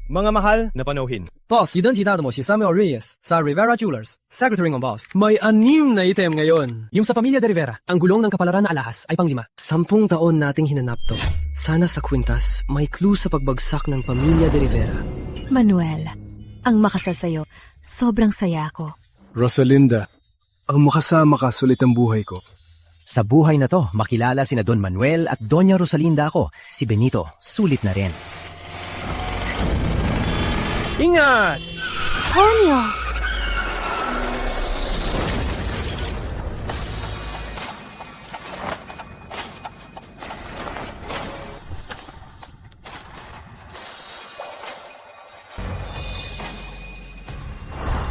Mga mahal na panauhin. Boss, identidad mo si Samuel Reyes sa Rivera Jewelers, secretary ng boss. May 6 na item ngayon. Yung sa pamilya de Rivera, ang gulong ng kapalaran na alahas ay pang-5. 10 taon nating hinanap to. Sana sa kwintas, may clue sa pagbagsak ng pamilya de Rivera. Manuel, ang makasal sa'yo, sobrang saya ako. Rosalinda, ang makasama ka sulit ang buhay ko. Sa buhay na to, makilala sina Don Manuel at Doña Rosalinda ako. Si Benito, sulit na rin. Ingat! Tonyo!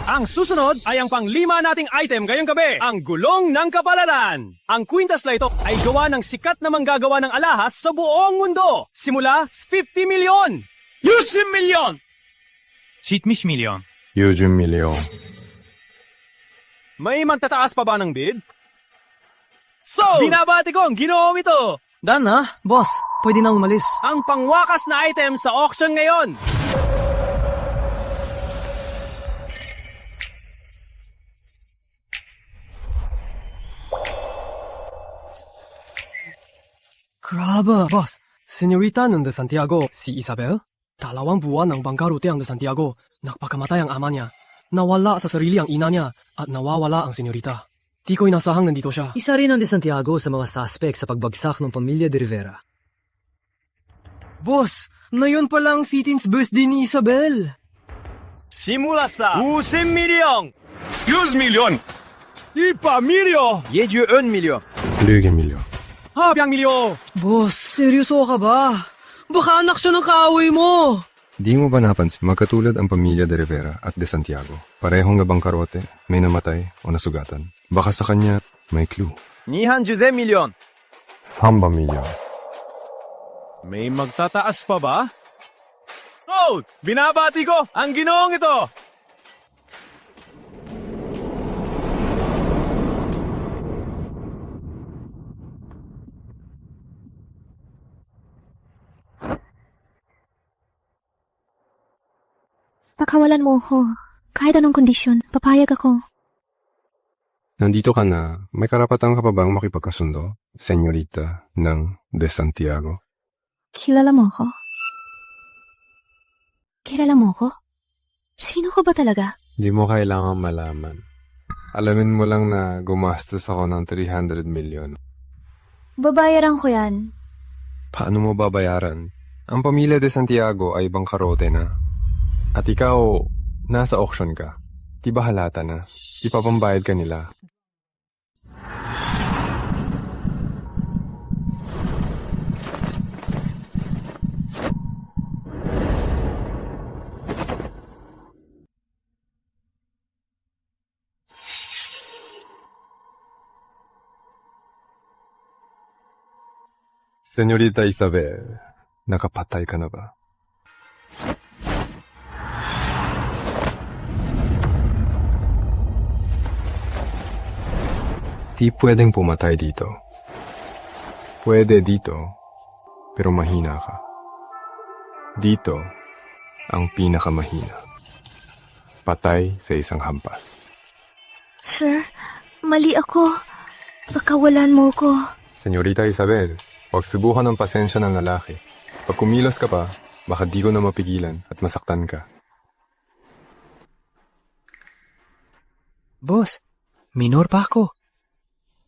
Ang susunod ay ang pang-5 nating item ngayong gabi, ang gulong ng kapalaran. Ang kwintas na ito ay gawa ng sikat na manggagawa ng alahas sa buong mundo. Simula 50 milyon! 60 milyon! 70 milyon. 60 milyon. May magtataas pa ba ng bid? So, binabati ko ang ginoong ito! Dan na, boss. Pwede na umalis. Ang pangwakas na item sa auction ngayon! Grabe, boss. Senyorita ng de Santiago, si Isabel? 2 buwan ng bangkarutiang de Santiago, nakpakamatay ang ama niya. Nawala sa sarili ang ina niya at nawawala ang senyorita. Di ko inasahang nandito siya. Isa rin ang de Santiago sa mga suspect sa pagbagsak ng pamilya de Rivera. Boss, ngayon pa lang 15th birthday ni Isabel. Simula sa 50 milyon! 100 milyon! Ipa milyon! 1 milyon. 20 milyon. Habyang milyon! Boss, seryoso ka ba? Baka anak siya ng kaaway mo! Di mo ba napansin, magkatulad ang pamilya de Rivera at de Santiago. Parehong nabangkarote, may namatay o nasugatan. Baka sa kanya, may clue. 200 milyon. 3 milyon. May magtataas pa ba? Oh! Binabati ko ang ginoong ito! Pakawalan mo ako. Kahit anong kondisyon, papayag ako. Nandito ka na, may karapatan ka pa bang makipagkasundo, senyorita ng de Santiago? Kilala mo ako? Kilala mo ako? Sino ko ba talaga? Di mo kailangang malaman. Alamin mo lang na gumastos ako ng 300 milyon. Babayaran ko yan. Paano mo babayaran? Ang pamilya de Santiago ay bangkarote na. At ikaw, nasa auction ka. Di ba halata na? Ipapambayad ka nila. Senyorita Isabel, nakapatay ka na ba? Di pwedeng pumatay dito. Pwede dito, pero mahina ka. Dito, ang pinakamahina. Patay sa isang hampas. Sir, mali ako. Pakawalan mo ko. Senyorita Isabel, huwag subukan ng pasensya ng lalaki. Pag kumilos ka pa, baka di ko na mapigilan at masaktan ka. Boss, minor pa ako.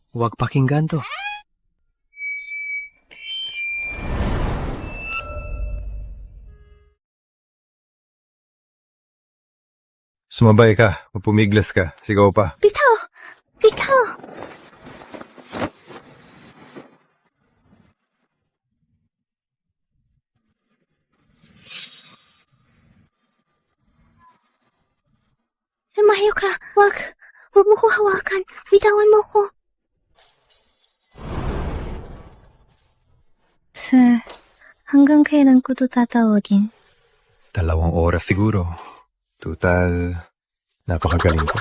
Huwag pakinggan to. Sumabay ka, mapumiglas ka, sigaw pa. Bitaw! Bitaw! Lumayo ka! Wag! Huwag mo ko hawakan! Bitawan mo ko! Sir, hanggang kailan ko to tatawagin? 2 oras siguro. Tutal, napakagaling ko.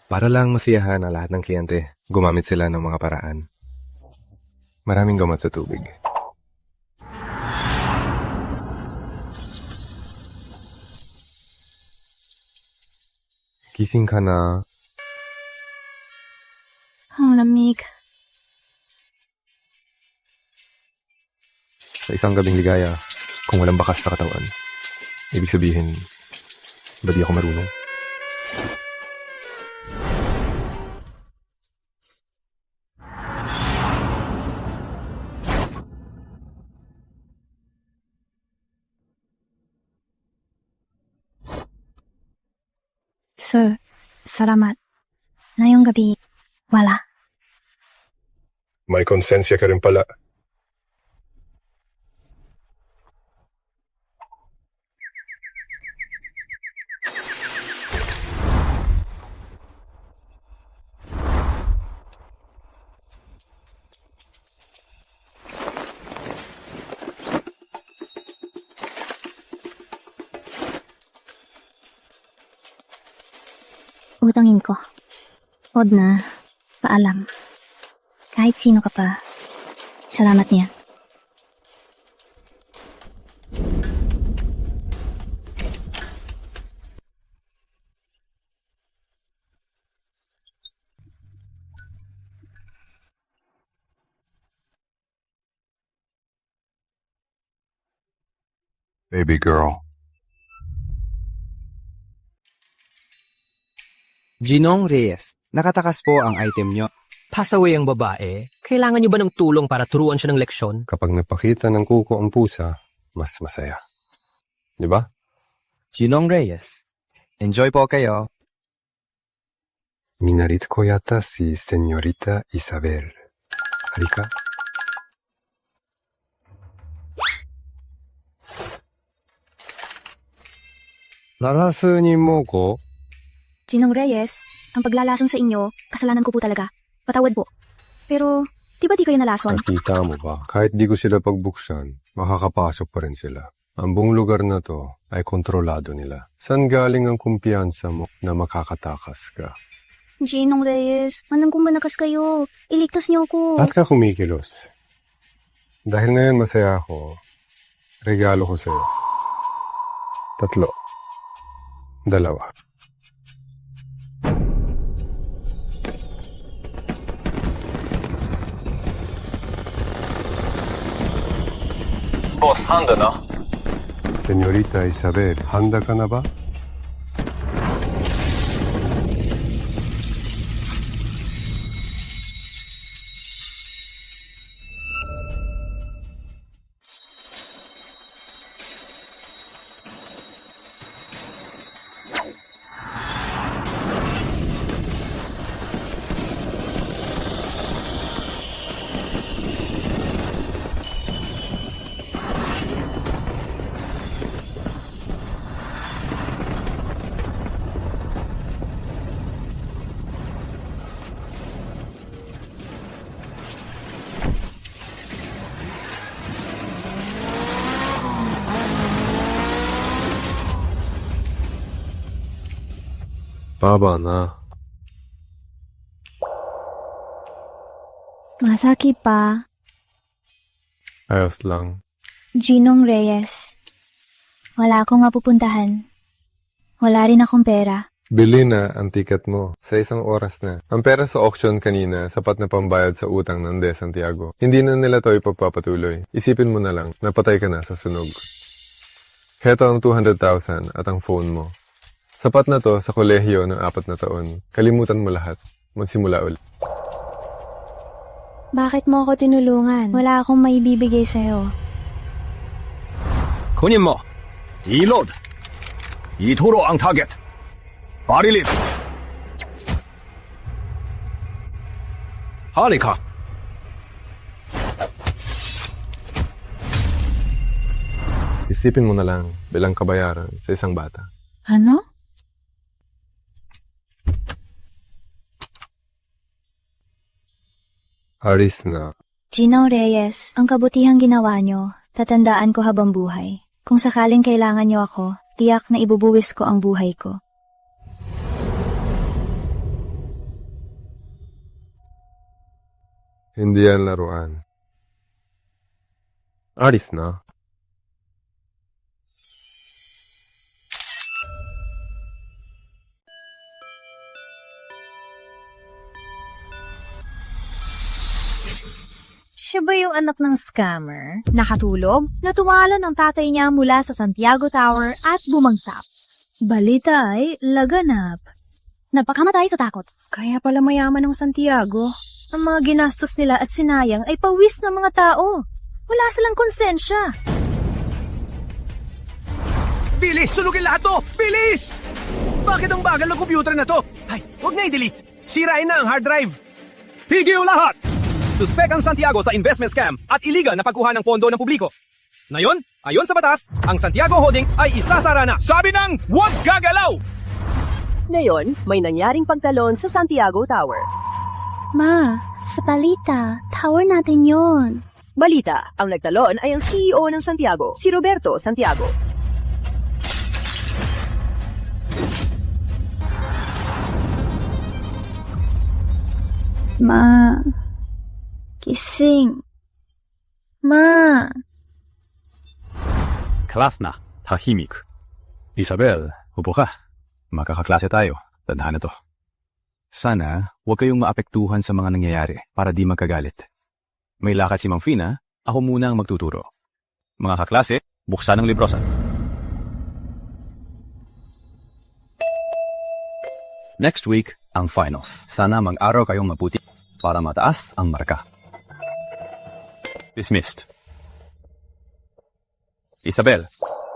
Para lang masiyahan ang lahat ng kliyente, gumamit sila ng mga paraan. Maraming gamot sa tubig. Gising ka na. Ang lamig. Sa isang gabing ligaya, kung walang bakas na katawan, ibig sabihin, ba di ako marunong? Sir, salamat. Ngayong gabi, wala. May konsensya ka rin pala. Utangin ko. Huwag na. Paalam. Kahit sino ka pa, salamat niyan. Baby girl. Ginong Reyes, nakatakas po ang item nyo. Pasaway ang babae. Kailangan niyo ba ng tulong para turuan siya ng leksyon? Kapag napakita ng kuko ang pusa, mas masaya. Di ba? Ginong Reyes, enjoy po kayo. Minarit ko yata si Señorita Isabel. Halika. Narasunin mo ko? Ginong Reyes, ang paglalason sa inyo, kasalanan ko po talaga. Patawad po. Pero, di ba di kayo nalason? Nakita mo ba? Kahit di ko sila pagbuksan, makakapasok pa rin sila. Ang buong lugar na to ay kontrolado nila. San galing ang kumpiyansa mo na makakatakas ka? Ginong Reyes, manang kumanakas kayo. Iligtas niyo ako. Ba't ka kumikilos? Dahil ngayon masaya ako, regalo ko sa'yo. 3. 2. Boss, handa na? Señorita Isabel, handa ka na ba? Baba na. Masaki pa. Ayos lang. Ginong Reyes. Wala akong mapupuntahan. Wala rin akong pera. Bili na ang ticket mo sa isang oras na. Ang pera sa auction kanina, sapat na pambayad sa utang ng De Santiago. Hindi na nila to ipagpapatuloy. Isipin mo na lang, napatay ka na sa sunog. Heto ang 200,000 at ang phone mo. Sapat na to sa kolehiyo ng 4 na taon. Kalimutan mo lahat. Magsimula ulit. Bakit mo ako tinulungan? Wala akong maibibigay sa'yo. kunin mo. I-load. Ituro ang target. Barilin. Halika. Isipin mo na lang bilang kabayaran sa isang bata. Ano? Aris na. Ginong Reyes, ang kabutihang ginawa nyo, tatandaan ko habang buhay. Kung sakaling kailangan nyo ako, tiyak na ibubuwis ko ang buhay ko. Hindi yan laruan. Aris na. yung anak ng scammer? Nakatulog, natumalan ng tatay niya mula sa Santiago Tower at bumagsak. Balita ay laganap. Nagpakamatay sa takot. Kaya pala mayaman ng Santiago. Ang mga ginastos nila at sinayang ay pawis ng mga tao. Wala silang konsensya. Bilis! Sunugin lahat to! Bilis! Bakit ang bagal ng computer na to? Ay, huwag na i-delete. Sirain na ang hard drive. Tigil lahat! Suspek ang Santiago sa investment scam at iligal na pagkuha ng pondo ng publiko. Ngayon, ayon sa batas, ang Santiago Holding ay isasara na. Sabi ng huwag gagalaw! Ngayon, may nangyaring pagtalon sa Santiago Tower. Ma, sa balita, tower natin yon. Balita, ang nagtalon ay ang CEO ng Santiago, si Roberto Santiago. Ma, gising. Ma. Klas na, tahimik. Isabel, upo ka. Makakaklase tayo. Tandaan na to. Sana, huwag kayong maapektuhan sa mga nangyayari para di magkagalit. May lakad si Mang Fina, ako muna ang magtuturo. Mga kaklase, buksan ang librosa. Next week, ang finals. Sana mag-araw kayong mabuti para mataas ang marka. Dismissed. Isabel,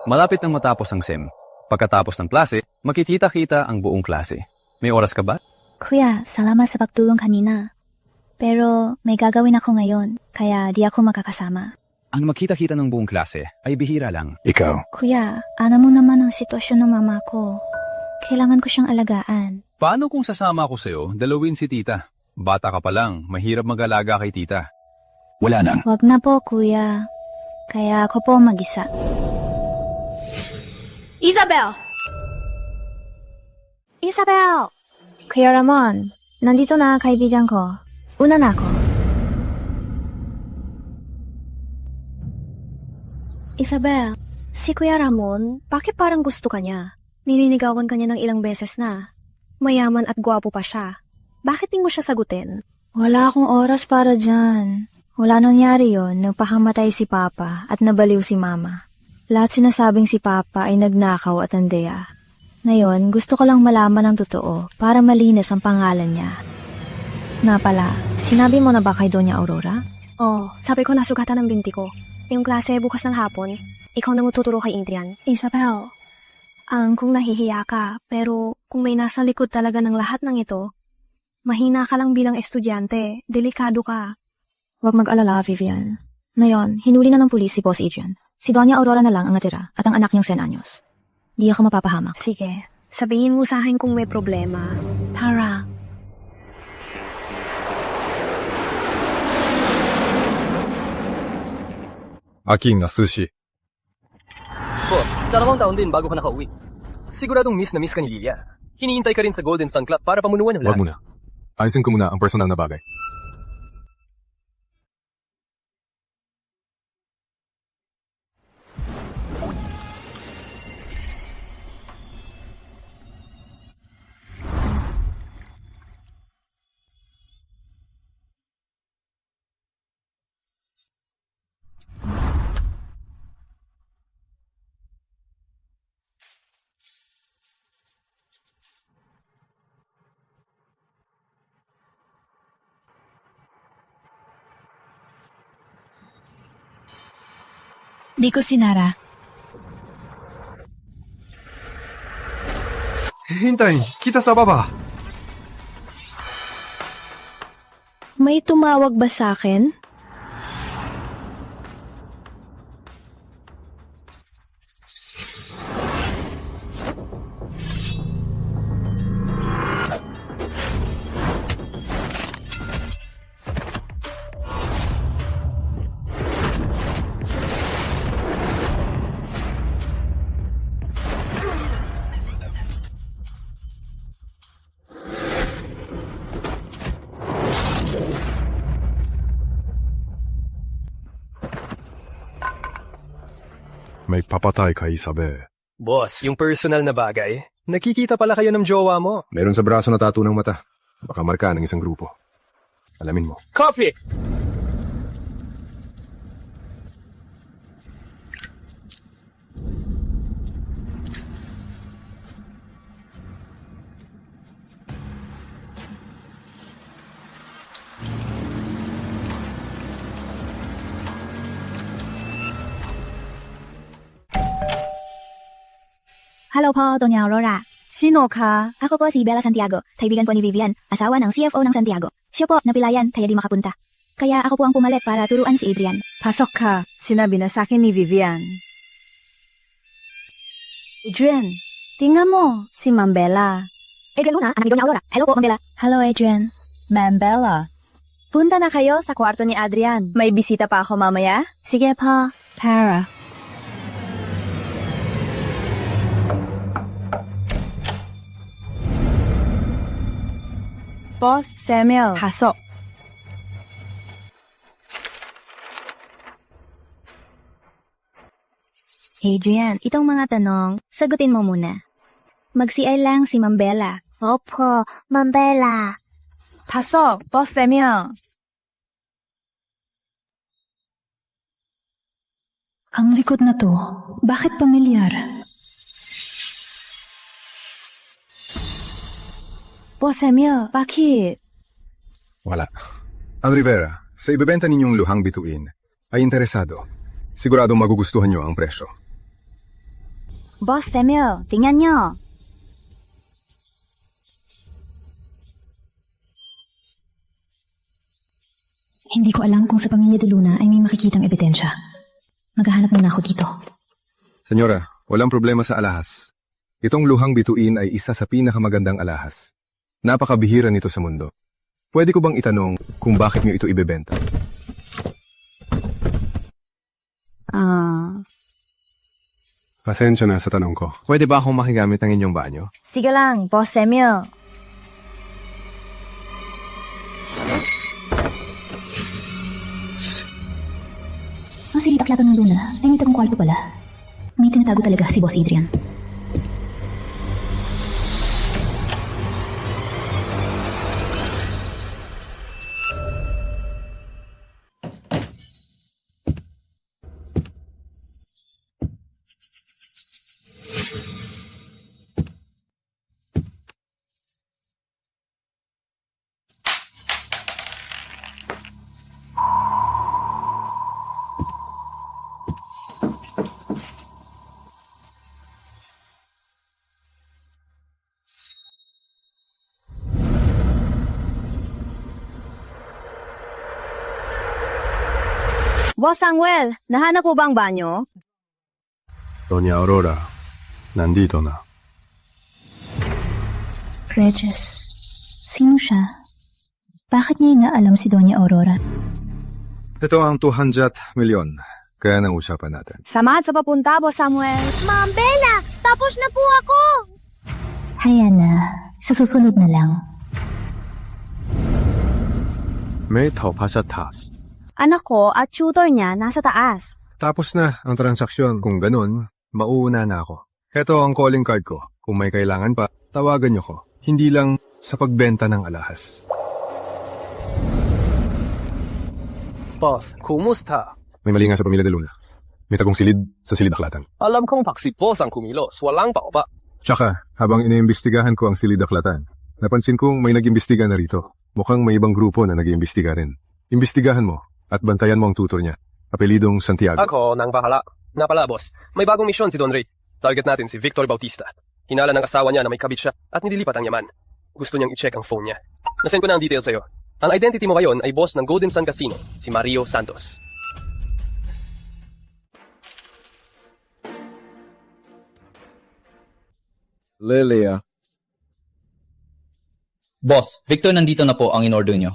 malapit nang matapos ang SEM. Pagkatapos ng klase, makikita-kita ang buong klase. May oras ka ba? Kuya, salamat sa pagtulong kanina. Pero may gagawin ako ngayon, kaya di ako makakasama. Ang makita-kita ng buong klase ay bihira lang. Ikaw. Kuya, alam mo naman ang sitwasyon ng mama ko. Kailangan ko siyang alagaan. Paano kung sasama ako sa'yo, dalawin si tita? Bata ka pa lang, mahirap mag-alaga kay tita. Wala nang. Wag na po, kuya. Kaya ako po mag-isa. Isabel! Isabel! Kuya Ramon, nandito na kaibigan ko. Una na ako. Isabel, si Kuya Ramon, bakit parang gusto ka niya? Nilinigawan ka niya ng ilang beses na. Mayaman at gwapo pa siya. Bakit di mo siya sagutin? Wala akong oras para dyan. Wala nangyari yon nung pakamatay si Papa at nabaliw si Mama. Lahat sinasabing si Papa ay nagnakaw at andaya. Ngayon, gusto ko lang malaman ang totoo para malinis ang pangalan niya. Na pala, sinabi mo na ba kay Doña Aurora? Oh, sabi ko nasugatan ng binti ko. Yung klase bukas ng hapon, ikaw na magtuturo kay Adrian. Isabel, kung nahihiya ka, pero kung may nasa likod talaga ng lahat ng ito, mahina ka lang bilang estudyante, delikado ka. Huwag mag-alala, Vivian. Ngayon, hinuli na ng pulis si Boss Adrian. Si Doña Aurora na lang ang natira at ang anak niyang 10 anyos. Di ako mapapahamak. Sige, sabihin mo sa akin kung may problema. Tara. Aking na sushi. Boss, 2 taon din bago ka nakauwi. Siguradong miss na miss ka ni Lilia. Hinihintay ka rin sa Golden Sun Club para pamunuan ng lahat. Wag muna. Ayusin ko muna ang personal na bagay. Di ko sinara. Hintay, kita sa baba. May tumawag ba sa akin? May papatay kay Isabel. Boss, yung personal na bagay, nakikita pala kayo ng jowa mo. Meron sa braso na tattoo ng mata. Baka marka ng isang grupo. Alamin mo. Copy! Hello po, Doña Aurora. Sino ka? Ako po si Bella Santiago, kaibigan po ni Vivian, asawa ng CFO ng Santiago. Siya po, napilayan, kaya di makapunta. Kaya ako po ang pumalit para turuan si Adrian. Pasok ka. Sinabi na sa akin ni Vivian. Adrian, tingnan mo, si Ma'am Bella. Adrian Luna, anak ni Doña Aurora. Hello po, Ma'am Bella. Hello, Adrian. Ma'am Bella, punta na kayo sa kwarto ni Adrian. May bisita pa ako mamaya. Sige po. Tara. Boss Samuel, pasok. Adrian, itong mga tanong, sagutin mo muna. Mag-CI lang si Ma'am Bella. Opo, Ma'am Bella. pasok, Boss Samuel. Ang likod na to, bakit pamilyar? Boss Samuel, bakit? Wala. Ang Rivera, sa ibebenta ninyong luhang bituin, ay interesado. Siguradong magugustuhan nyo ang presyo. Boss Samuel, tingnan nyo. Hindi ko alam kung sa pamilya de Luna ay may makikitang ebidensya. Maghahanap muna ako dito. Senyora, walang problema sa alahas. Itong luhang bituin ay isa sa pinakamagandang alahas. Napakabihira nito sa mundo. Pwede ko bang itanong kung bakit nyo ito ibebenta? Pasensya na sa tanong ko. Pwede ba akong makigamit ng inyong banyo? Sige lang, Boss Samuel. Ang silid-aklatan ng Luna ay may tagong kwarto pala. May tinatago talaga si Boss Adrian. Boss Samuel, nahanap po bang banyo? Doña Aurora, nandito na. Regis, sino siya? Bakit niya inaalam si Doña Aurora? Ito ang 200 milyon. Kaya nang usapan natin. Samahat sa papunta, Boss Samuel. Ma'am Bella, tapos na po ako! Hayaan na, sa susunod na lang. May taupa sa taas. Anak ko at tutor niya nasa taas. Tapos na ang transaksyon. Kung ganun, mauuna na ako. Ito ang calling card ko. Kung may kailangan pa, tawagan niyo ko. Hindi lang sa pagbenta ng alahas. Boss, kumusta? May mali nga sa pamilya de Luna. May tagong silid sa silid-aklatan. Alam kong si Boss ang kumilos. Walang pa. Tsaka, habang iniimbestigahan ko ang silid-aklatan, napansin kong may nag-imbestiga na rito. Mukhang may ibang grupo na nag-iimbestiga rin. Imbestigahan mo at bantayan mo ang tutor niya. Apelidong Santiago. Ako nang bahala. Napala, boss. May bagong misyon si Don Ray. Target natin si Victor Bautista. Hinala ng asawa niya na may kabit siya at nililipat ang yaman. Gusto niyang i-check ang phone niya. Nasend ko na ang details sa'yo. Ang identity mo ngayon ay boss ng Golden Sun Casino, si Mario Santos. Lilia. Boss, Victor, nandito na po ang in-order nyo.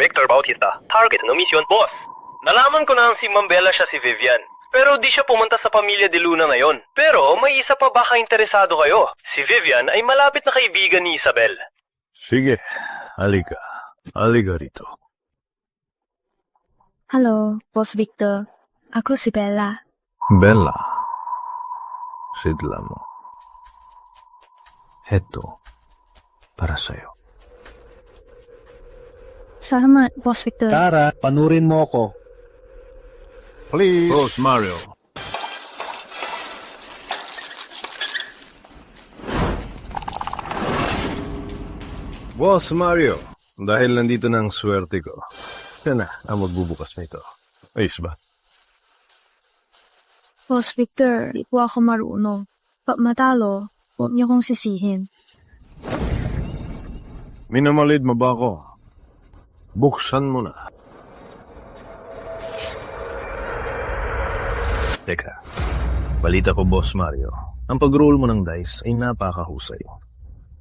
Victor Bautista, target ng mission, boss. Nalaman ko na si Ma'am Bella siya si Vivian. Pero di siya pumunta sa pamilya de Luna ngayon. Pero may isa pa baka interesado kayo. Si Vivian ay malapit na kaibigan ni Isabel. Sige, halika. Halika rito. Hello, Boss Victor. Ako si Bella. Bella. Sidla mo. Heto, para sa'yo. Salamat, Boss Victor. Tara, panurin mo ako. Please. Boss Mario. Boss Mario, dahil nandito na ang swerte ko, siya na ang magbubukas nito. Ayos ba? Boss Victor, di po ako marunong. Pag matalo, huwag niyo kong sisihin. Minamalid mo ba ako? Buksan mo na. Teka, balita ko, Boss Mario. Ang pag-roll mo ng dice ay napakahusay.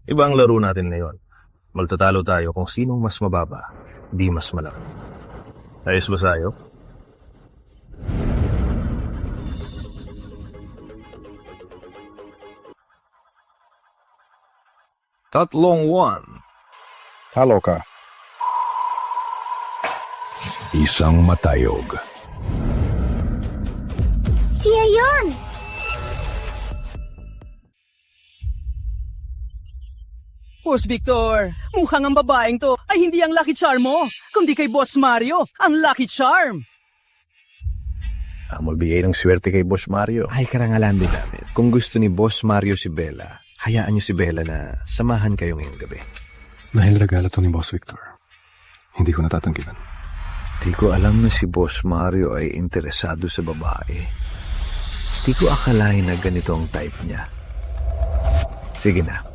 Iba ang laro natin ngayon. Magtatalo tayo kung sinong mas mababa, di mas malaki. Ayos ba sa'yo? Tatlong 1. Talo ka. Isang matayog. Siya yun! Boss Victor, mukhang ang babaeng to ay hindi ang Lucky Charm mo, kundi kay Boss Mario, ang Lucky Charm. Ang magbigay ng swerte kay Boss Mario. Ay, karangalan din namin. Kung gusto ni Boss Mario si Bella, hayaan niyo si Bella na samahan kayo ngayong gabi. Dahil regalo to ni Boss Victor, hindi ko natatanggihan. Di ko alam na si Boss Mario ay interesado sa babae. Di ko akalain na ganito ang type niya. Sige na.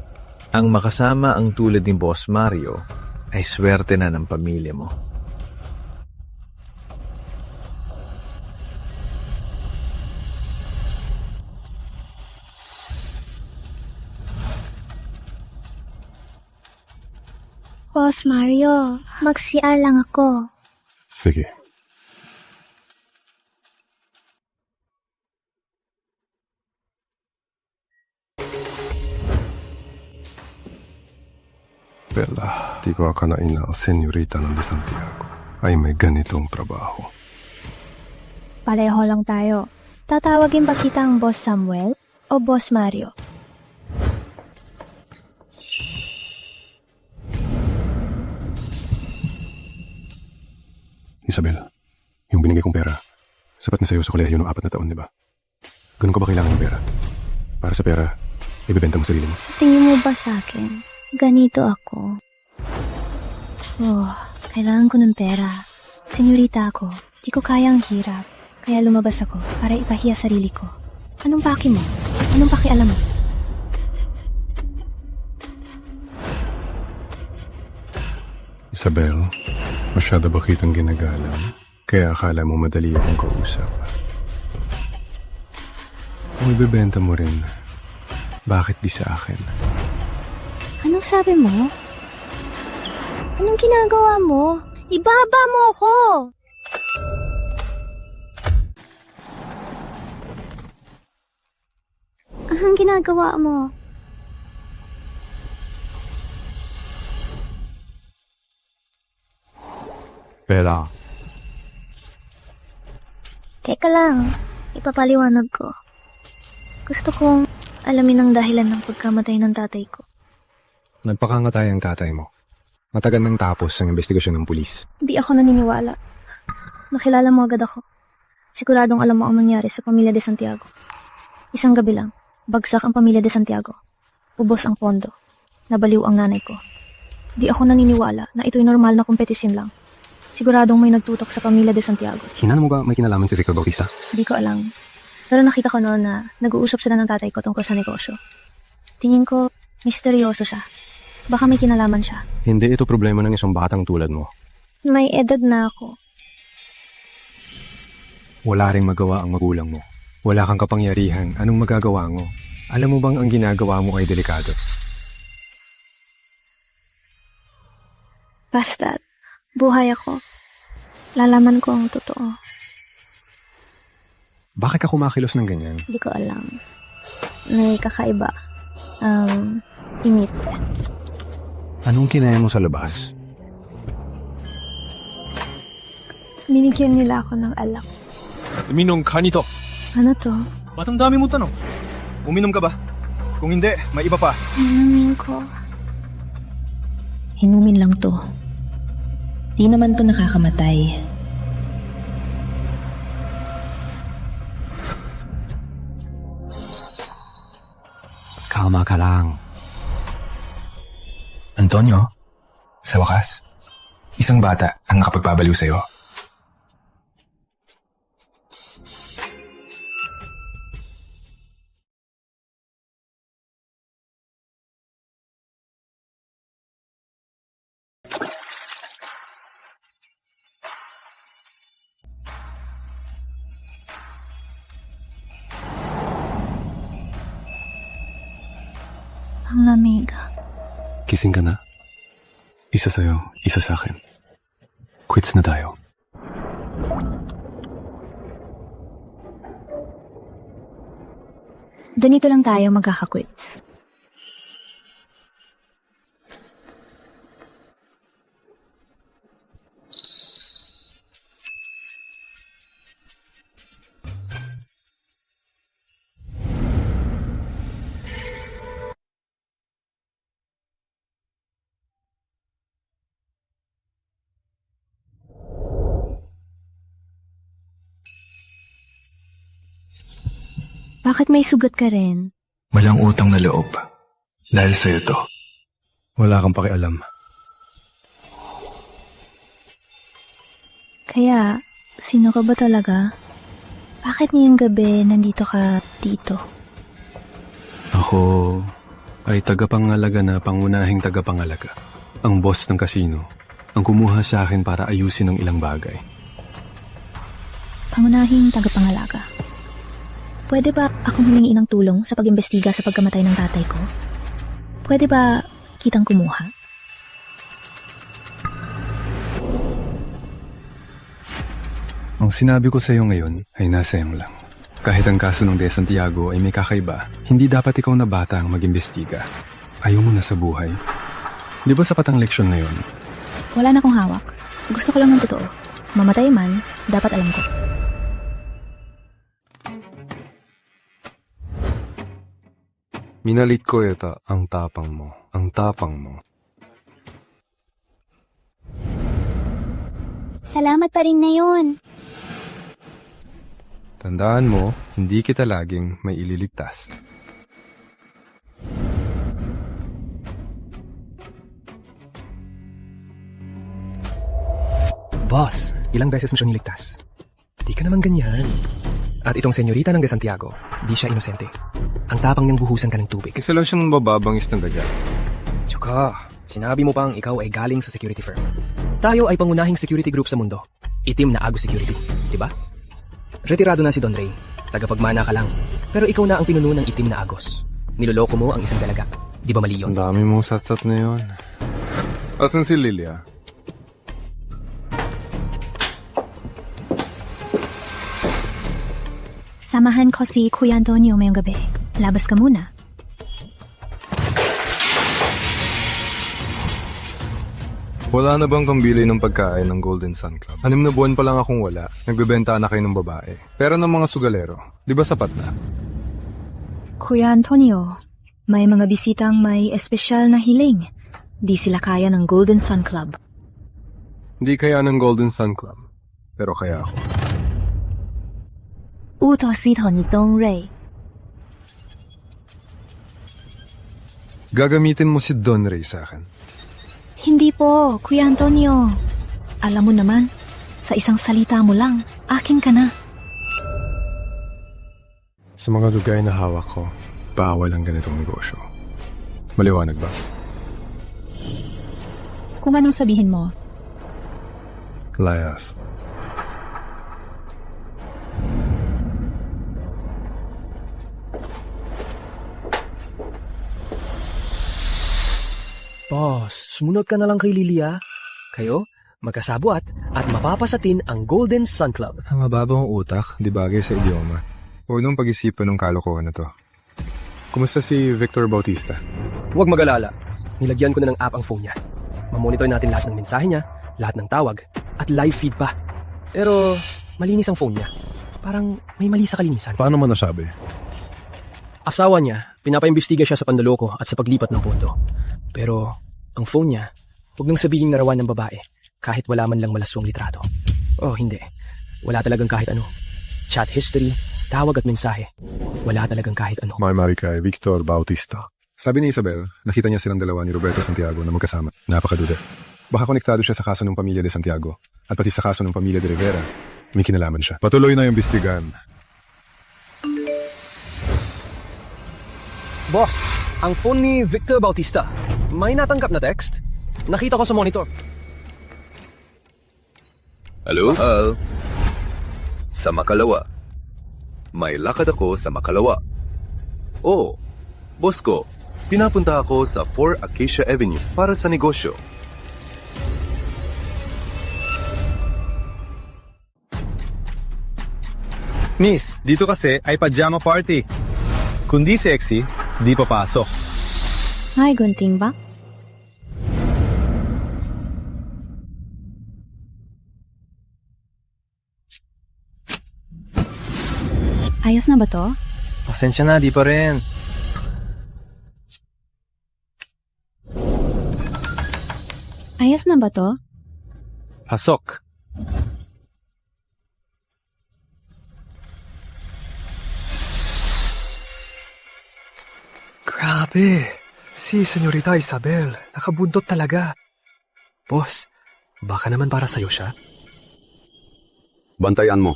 Ang makasama ang tulad ni Boss Mario ay swerte na ng pamilya mo. Boss Mario, mag-CR lang ako. Sige. Bella, di ko akalain na ang senyorita ng De Santiago ay may ganitong trabaho. Pareho lang tayo. Tatawagin ba kita ang Boss Samuel o Boss Mario? Isabel, yung binigay kong pera, sapat na sa'yo sa kolehiyo ng 4 na taon, di ba? Ganun ka ba kailangan ng pera? Para sa pera, ibebenta mo sarili mo. Tingin mo ba sa akin? Ganito ako. Oh, kailangan ko ng pera. Senyorita ako, di ko kaya ang hirap. Kaya lumabas ako para ipahiya sarili ko. Anong paki mo? Anong pakialam mo? Isabel, masyado ba kitang ginagalang? Kaya akala mo madali akong kausap. Kung ibebenta mo rin, bakit di sa akin? Anong sabi mo? Anong ginagawa mo? Ibaba mo ako! Anong ginagawa mo? Bella. Teka lang, ipapaliwanag ko. Gusto kong alamin ang dahilan ng pagkamatay ng tatay ko. Nagpakangatay ang tatay mo. Matagal nang tapos ang investigasyon ng pulis. Hindi ako naniniwala. Nakilala mo agad ako. Siguradong alam mo ang nangyari sa pamilya de Santiago. Isang gabi lang, bagsak ang pamilya de Santiago. Ubos ang pondo. Nabaliw ang nanay ko. Di ako naniniwala na ito'y normal na kompetisyon lang. Siguradong may nagtutok sa pamilya de Santiago. Hinaan mo ba may kinalaman si Rico Bautista? Di ko alam. Pero nakita ko noon na nag-uusap sila ng tatay ko tungkol sa negosyo. Tingin ko, misteryoso siya. Baka may kinalaman siya. Hindi ito problema ng isang batang tulad mo. May edad na ako. Wala ring magawa ang magulang mo. Wala kang kapangyarihan. Anong magagawa mo? Alam mo bang ang ginagawa mo ay delikado? Basta, buhay ako. Lalaman ko ang totoo. Bakit ka kumakilos ng ganyan? Hindi ko alam. May kakaiba. Imit. Anong kinaya mo sa labas? Binigyan nila ako ng alak. Uminom ka nito. Ano to? Ba't ang dami mo tanong? Uminom ka ba? Kung hindi, may iba pa. Inumin ko. Hinumin lang to. Di naman to nakakamatay. Kalma ka lang. Antonio, sa wakas, isang bata ang nakapagpabaliw sa'yo. Ang lamig. Kising ka na? Isa sa'yo, isa sa'kin. Quits na tayo. Ganito lang tayo magkakakwits. Bakit may sugat ka rin? Walang utang na loob. Dahil sa'yo to. Wala kang pakialam. Kaya, sino ka ba talaga? Bakit ngayong gabi nandito ka dito? Ako ay tagapangalaga na pangunahing tagapangalaga. Ang boss ng kasino. Ang kumuha sa akin para ayusin ang ilang bagay. Pangunahing tagapangalaga. Pwede ba akong humingi ng tulong sa pag-imbestiga sa pagkamatay ng tatay ko? Pwede ba kitang kumuha? Ang sinabi ko sa iyo ngayon ay nasayang lang. Kahit ang kaso ng De Santiago ay may kakaiba, hindi dapat ikaw na bata ang mag-imbestiga. Ayaw mo na sa buhay. Di ba sapat ang leksyon na yun? Wala na akong hawak. Gusto ko lang ng totoo. Mamatay man, dapat alam ko. Minalit ko yata ang tapang mo. Ang tapang mo. Salamat pa rin na yun. Tandaan mo, hindi kita laging may ililigtas. Boss, ilang beses mo siya niligtas? Di ka naman ganyan. At itong senyorita ng De Santiago, di siya inosente. Ang tapang niyang buhusan ka ng tubig. Isa lang siyang mababangis ng daga. Tsaka, sinabi mo pang ikaw ay galing sa security firm. Tayo ay pangunahing security group sa mundo. Itim na Agos Security, di ba? Retirado na si Don Ray. Tagapagmana ka lang. Pero ikaw na ang pinuno ng Itim na Agos. Niloloko mo ang isang dalaga. Di ba mali yun? Ang dami mong satsat na yun. Asan si Lilia? Samahan ko si Kuya Antonio mayong gabi. Labas ka muna. Wala na bang pambili ng pagkain ng Golden Sun Club? 6 na buwan pa lang akong wala. Nagbebenta na kayo ng babae. Pero ng mga sugalero, di ba sapat na? Kuya Antonio, may mga bisitang may espesyal na hiling. Di sila kaya ng Golden Sun Club. Hindi kaya ng Golden Sun Club. Pero kaya ako. Utos ito ni Dong Ray. Gagamitin mo si Don Ray sa akin. Hindi po, Kuya Antonio. Alam mo naman, sa isang salita mo lang, akin ka na. Sa mga lugay na hawak ko, bawal ang ganitong negosyo. Maliwanag ba? Kung anong sabihin mo. Layas. Boss, sumunod ka na lang kay Lilia. Kayo, magkasabwat at mapapasatin ang Golden Sun Club. Mababaw ang utak, di bagay sa idioma. Huwag nung pag-isipan ng kalokohan na to. Kumusta si Victor Bautista? Huwag mag-alala. Nilagyan ko na ng app ang phone niya. Mamonitor natin lahat ng mensahe niya, lahat ng tawag, at live feed pa. Pero, malinis ang phone niya. Parang may mali sa kalinisan. Paano mo nasabi? Asawa niya, pinapaimbestiga siya sa panloloko at sa paglipat ng pondo. Pero, ang phone niya, huwag nang sabihin narawan ng babae, kahit wala man lang malaswang litrato. Oh, hindi. Wala talagang kahit ano. Chat history, tawag at mensahe. Wala talagang kahit ano. Mari kay Victor Bautista. Sabi ni Isabel, nakita niya silang dalawa ni Roberto Santiago na magkasama. Napakaduda. Baka konektado siya sa kaso ng pamilya de Santiago at pati sa kaso ng pamilya de Rivera. May kinalaman siya. Patuloy na yung bistigan. Boss, ang phone ni Victor Bautista. May natanggap na text. Nakita ko sa monitor. Hello? Sa Makalawa. May lakad ako sa Makalawa. Oh, boss ko, Pinapunta ako sa 4 Acacia Avenue para sa negosyo. Miss, dito kasi ay pajama party. Kung di sexy, di papasok. Ay, gunting ba? Ayos na ba to? Pasensya na, di pa rin. Ayos na ba to? Pasok. Grabe! Si Senyorita Isabel, nakabuntot talaga. Boss, baka naman para sa'yo siya? Bantayan mo.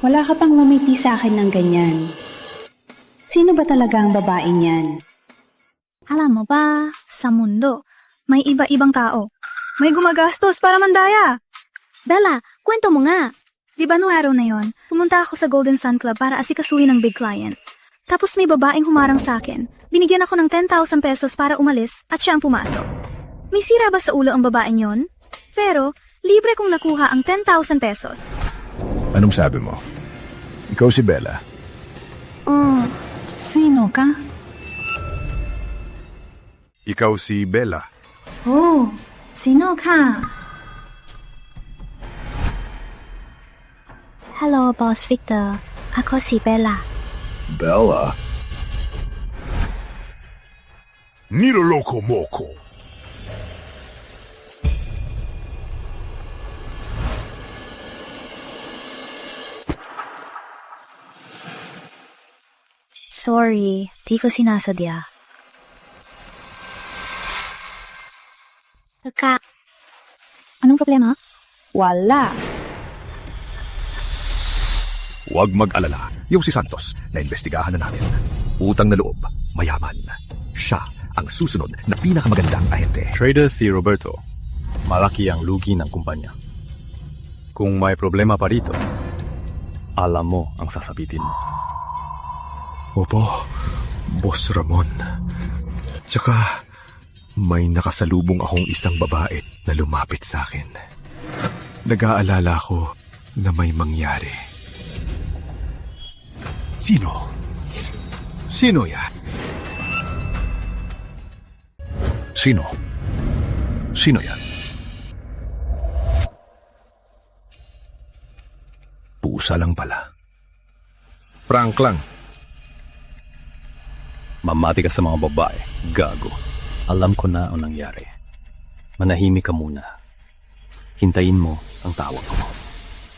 Wala ka pang mamiti sa akin ng ganyan. Sino ba talaga ang babaeng yan? Alam mo ba, sa mundo, may iba-ibang tao. May gumagastos para mandaya. Bella, kwento mo nga. Di ba noong araw na yon, pumunta ako sa Golden Sun Club para asikasuhin ng big client. Tapos may babaeng humarang sa akin. Binigyan ako ng 10,000 pesos para umalis at siya ang pumasok. May sira ba sa ulo ang babaeng yon? Pero, libre kong nakuha ang 10,000 pesos. Anong sabi mo? Ikaw si Bella. Sino ka? Ikaw si Bella. Oh, sino ka? Hello, Boss Victor. Ako si Bella. Bella? Niloloko mo ko. Sorry, di ko sinasadya. Anong problema? Wala. Huwag mag-alala. Yung si Santos, naimbestigahan na namin. Utang na loob, mayaman. Siya ang susunod na pinakamagandang ahente. Trader si Roberto. Malaki ang lugi ng kumpanya. Kung may problema pa rito, alam mo ang sasabitin mo. Opo, Boss Ramon. Tsaka, may nakasalubong akong isang babae na lumapit sa akin. Nag-aalala ko na may mangyari. Sino? Sino yan? Sino? Sino yan? Pusa lang pala. Prank lang. Mamati ka sa mga babae, gago. Alam ko na ang nangyari. Manahimik ka muna. Hintayin mo ang tawag ko.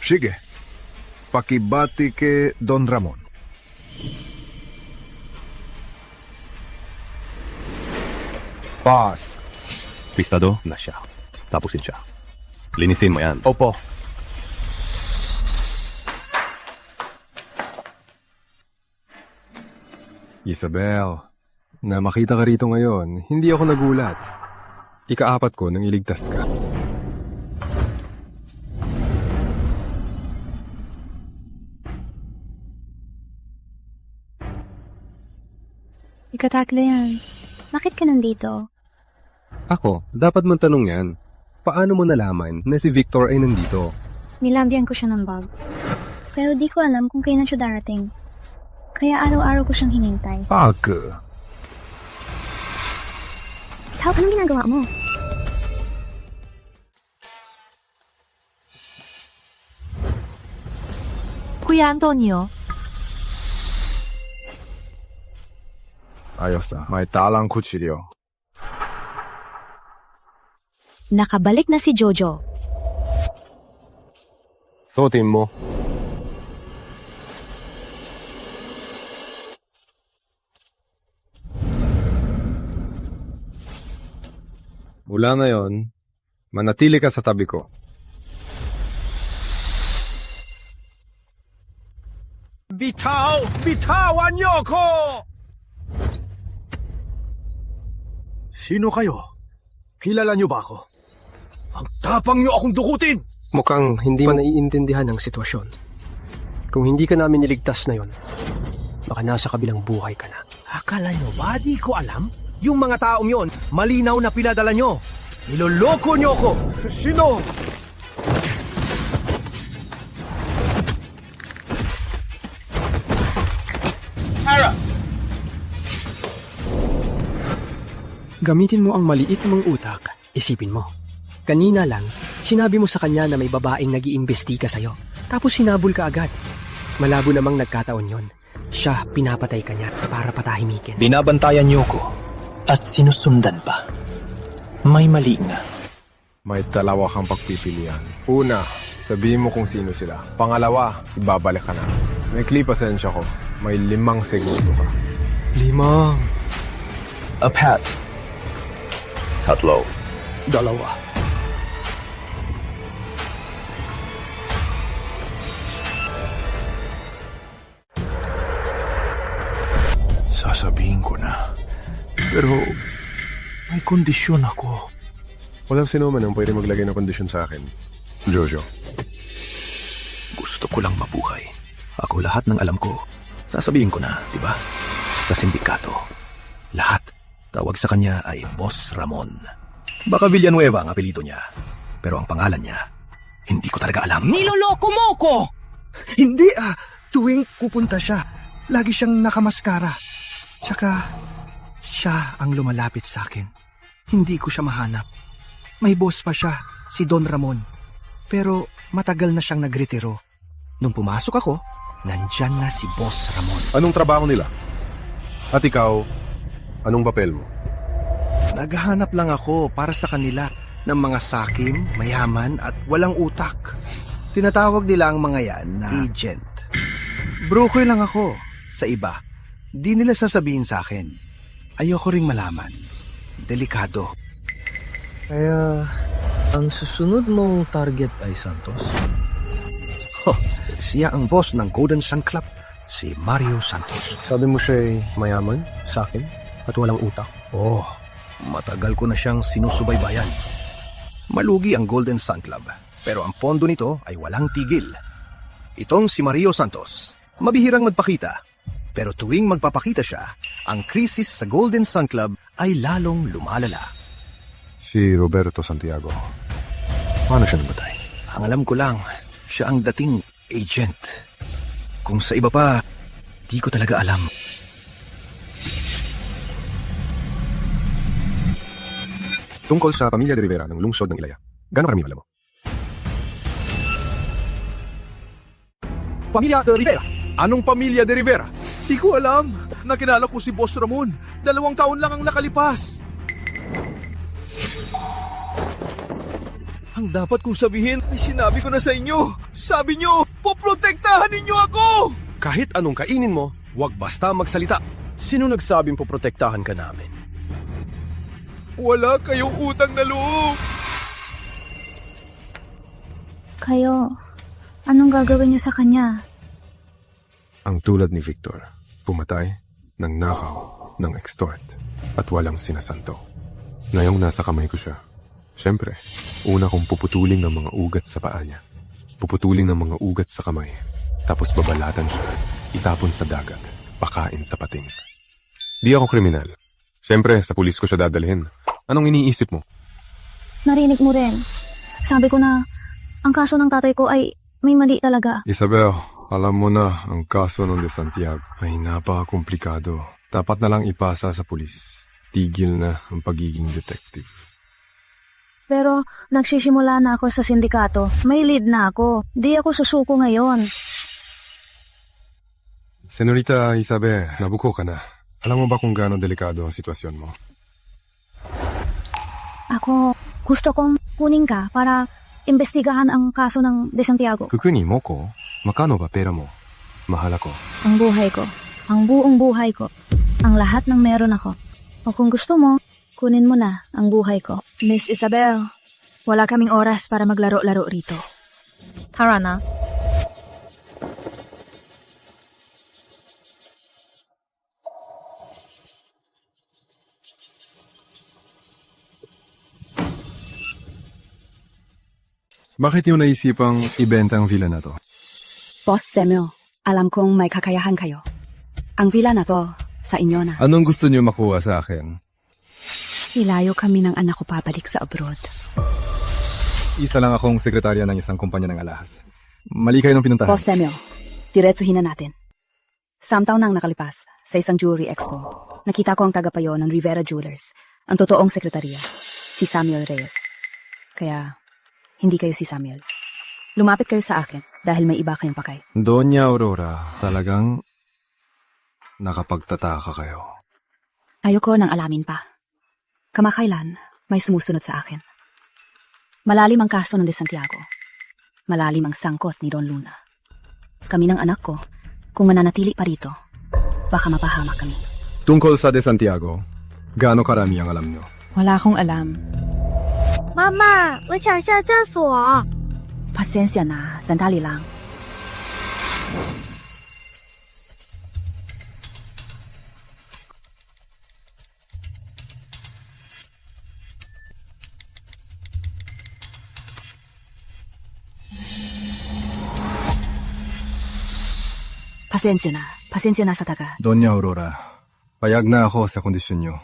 Sige. Pakibati kay Don Ramon. Boss. Pistado na siya. Tapusin siya. Linisin mo yan. Opo. Isabel, na makita ka rito ngayon, hindi ako nagulat. Ika-4 ko nang iligtas ka. Ikatakla yan. Bakit ka nandito? Ako, dapat mong tanong yan. Paano mo nalaman na si Victor ay nandito? Nilambian ko siya ng bag. Pero di ko alam kung kailan siya darating. Kaya araw-araw ko siyang hinintay. Tao, anong ginagawa mo? Kuya Antonio. Ayos na, may talang kutsilyo. Nakabalik na si Jojo. Suotin mo. Mula ngayon, manatili ka sa tabi ko. Bitawan niyo ko! Sino kayo? Kilala niyo ba ako? Ang tapang niyo akong dukutin! Mukhang hindi mo naiintindihan ang sitwasyon. Kung hindi ka namin niligtas na yon, Baka nasa kabilang buhay ka na. Akala nyo ba di ko alam? Yung mga taong yon, malinaw na pinadala nyo. Niloloko nyo ko. Sino? Tara! Gamitin mo ang maliit mong utak. Isipin mo. Kanina lang, sinabi mo sa kanya na may babaeng nag-iimbestiga sa'yo. Tapos sinabol ka agad. Malabo namang nagkataon yon. Siya, pinapatay ka niya para patahimikin. Binabantayan niyo ko at sinusundan pa. May mali nga. May dalawa kang pagpipilian. Una, sabihin mo kung sino sila. Pangalawa, ibabalik ka na. May pasensya ko. May 5 segundo ka. 5. Apat. 3. 2. Sasabihin ko na. Pero may kondisyon ako. Walang sino man ang pwede maglagay ng kondisyon sa akin. Jojo. Gusto ko lang mabuhay. Ako lahat ng alam ko. Sasabihin ko na, di ba? Sa sindikato. Lahat. Tawag sa kanya ay Boss Ramon. Baka Villanueva ang apelido niya. Pero ang pangalan niya, hindi ko talaga alam. Niloloko mo ko! Hindi tuwing pupunta siya, lagi siyang nakamaskara. Tsaka, siya ang lumalapit sa akin. Hindi ko siya mahanap. May boss pa siya, si Don Ramon. Pero matagal na siyang nagretiro. Nung pumasok ako, nandyan na si Boss Ramon. Anong trabaho nila? At ikaw, anong papel mo? Naghahanap lang ako para sa kanila ng mga sakim, mayaman at walang utak. Tinatawag nila ang mga yan na agent. Broker lang ako sa iba. Di nila sasabihin sa akin. Ayoko ring malaman. Delikado. Kaya, ang susunod mong target ay Santos? Siya ang boss ng Golden Sun Club, si Mario Santos. Sabi mo siya'y mayaman, sakin, at walang utak. Matagal ko na siyang sinusubaybayan. Malugi ang Golden Sun Club, pero ang pondo nito ay walang tigil. Itong si Mario Santos, mabihirang magpakita. Pero tuwing magpapakita siya, ang krisis sa Golden Sun Club ay lalong lumalala. Si Roberto Santiago. Paano siya namatay? Ang alam ko lang, siya ang dating agent. Kung sa iba pa, di ko talaga alam. Tungkol sa pamilya de Rivera ng lungsod ng Ilaya. Gano'ng karami alam mo? Pamilya de Rivera. Anong pamilya de Rivera? Di ko alam. Nakilala ko si Boss Ramon. 2 taon lang ang nakalipas. Ang dapat kong sabihin ay sinabi ko na sa inyo. Sabi nyo, poprotektahan ninyo ako! Kahit anong kainin mo, huwag basta magsalita. Sino nagsabing poprotektahan ka namin? Wala kayong utang na loob. Kayo, anong gagawin niyo sa kanya? Ang tulad ni Victor, pumatay, ng nakaw, ng extort, at walang sinasanto. Ngayong nasa kamay ko siya. Siyempre, una kong puputulin ng mga ugat sa paa niya. Puputulin ng mga ugat sa kamay. Tapos babalatan siya, itapon sa dagat, pakain sa pating. Di ako kriminal. Siyempre, sa pulis ko siya dadalhin. Anong iniisip mo? Narinig mo rin. Sabi ko na, ang kaso ng tatay ko ay may mali talaga. Isabel, alam mo na, ang kaso ng De Santiago ay napakakomplikado. Dapat na lang ipasa sa pulis. Tigil na ang pagiging detective. Pero nagsisimula na ako sa sindikato. May lead na ako. Di ako susuko ngayon. Senorita Isabel, nabuko ka na. Alam mo ba kung gaano delikado ang sitwasyon mo? Ako, gusto kong kunin ka para imbestigahan ang kaso ng De Santiago. Kukunin mo ko? Makano ba pera mo? Mahal ako. Ang buhay ko. Ang buong buhay ko. Ang lahat ng meron ako. O kung gusto mo, kunin mo na ang buhay ko. Miss Isabel, wala kaming oras para maglaro-laro rito. Tara na. Bakit yung naisipang ibenta ang villa na to? Boss Samuel, alam kong may kakayahan kayo. Ang villa na to, sa inyo na. Anong gusto niyo makuha sa akin? Ilayo kami ng anak ko pabalik sa abroad. Isa lang akong sekretarya ng isang kumpanya ng alahas. Mali kayo nung pinuntahan. Boss Samuel, diretsuhin na natin. Samtaon nang nakalipas sa isang jewelry expo. Nakita ko ang tagapayo ng Rivera Jewelers, ang totoong sekretarya, si Samuel Reyes. Kaya, hindi kayo si Samuel. Lumapit kayo sa akin dahil may iba kayong pakay. Doña Aurora, talagang nakapagtataka kayo. Ayoko nang alamin pa. Kamakailan, may sumusunod sa akin. Malalim ang kaso ng De Santiago. Malalim ang sangkot ni Don Luna. Kami ng anak ko, kung mananatili pa rito, baka mapahamak kami. Tungkol sa De Santiago, gaano karami ang alam nyo? Wala akong alam. Mama, 我想上厕所。 Pasensya na, sandali lang. Pasensya na sa taga. Doña Aurora, payag na ako sa kondisyon nyo.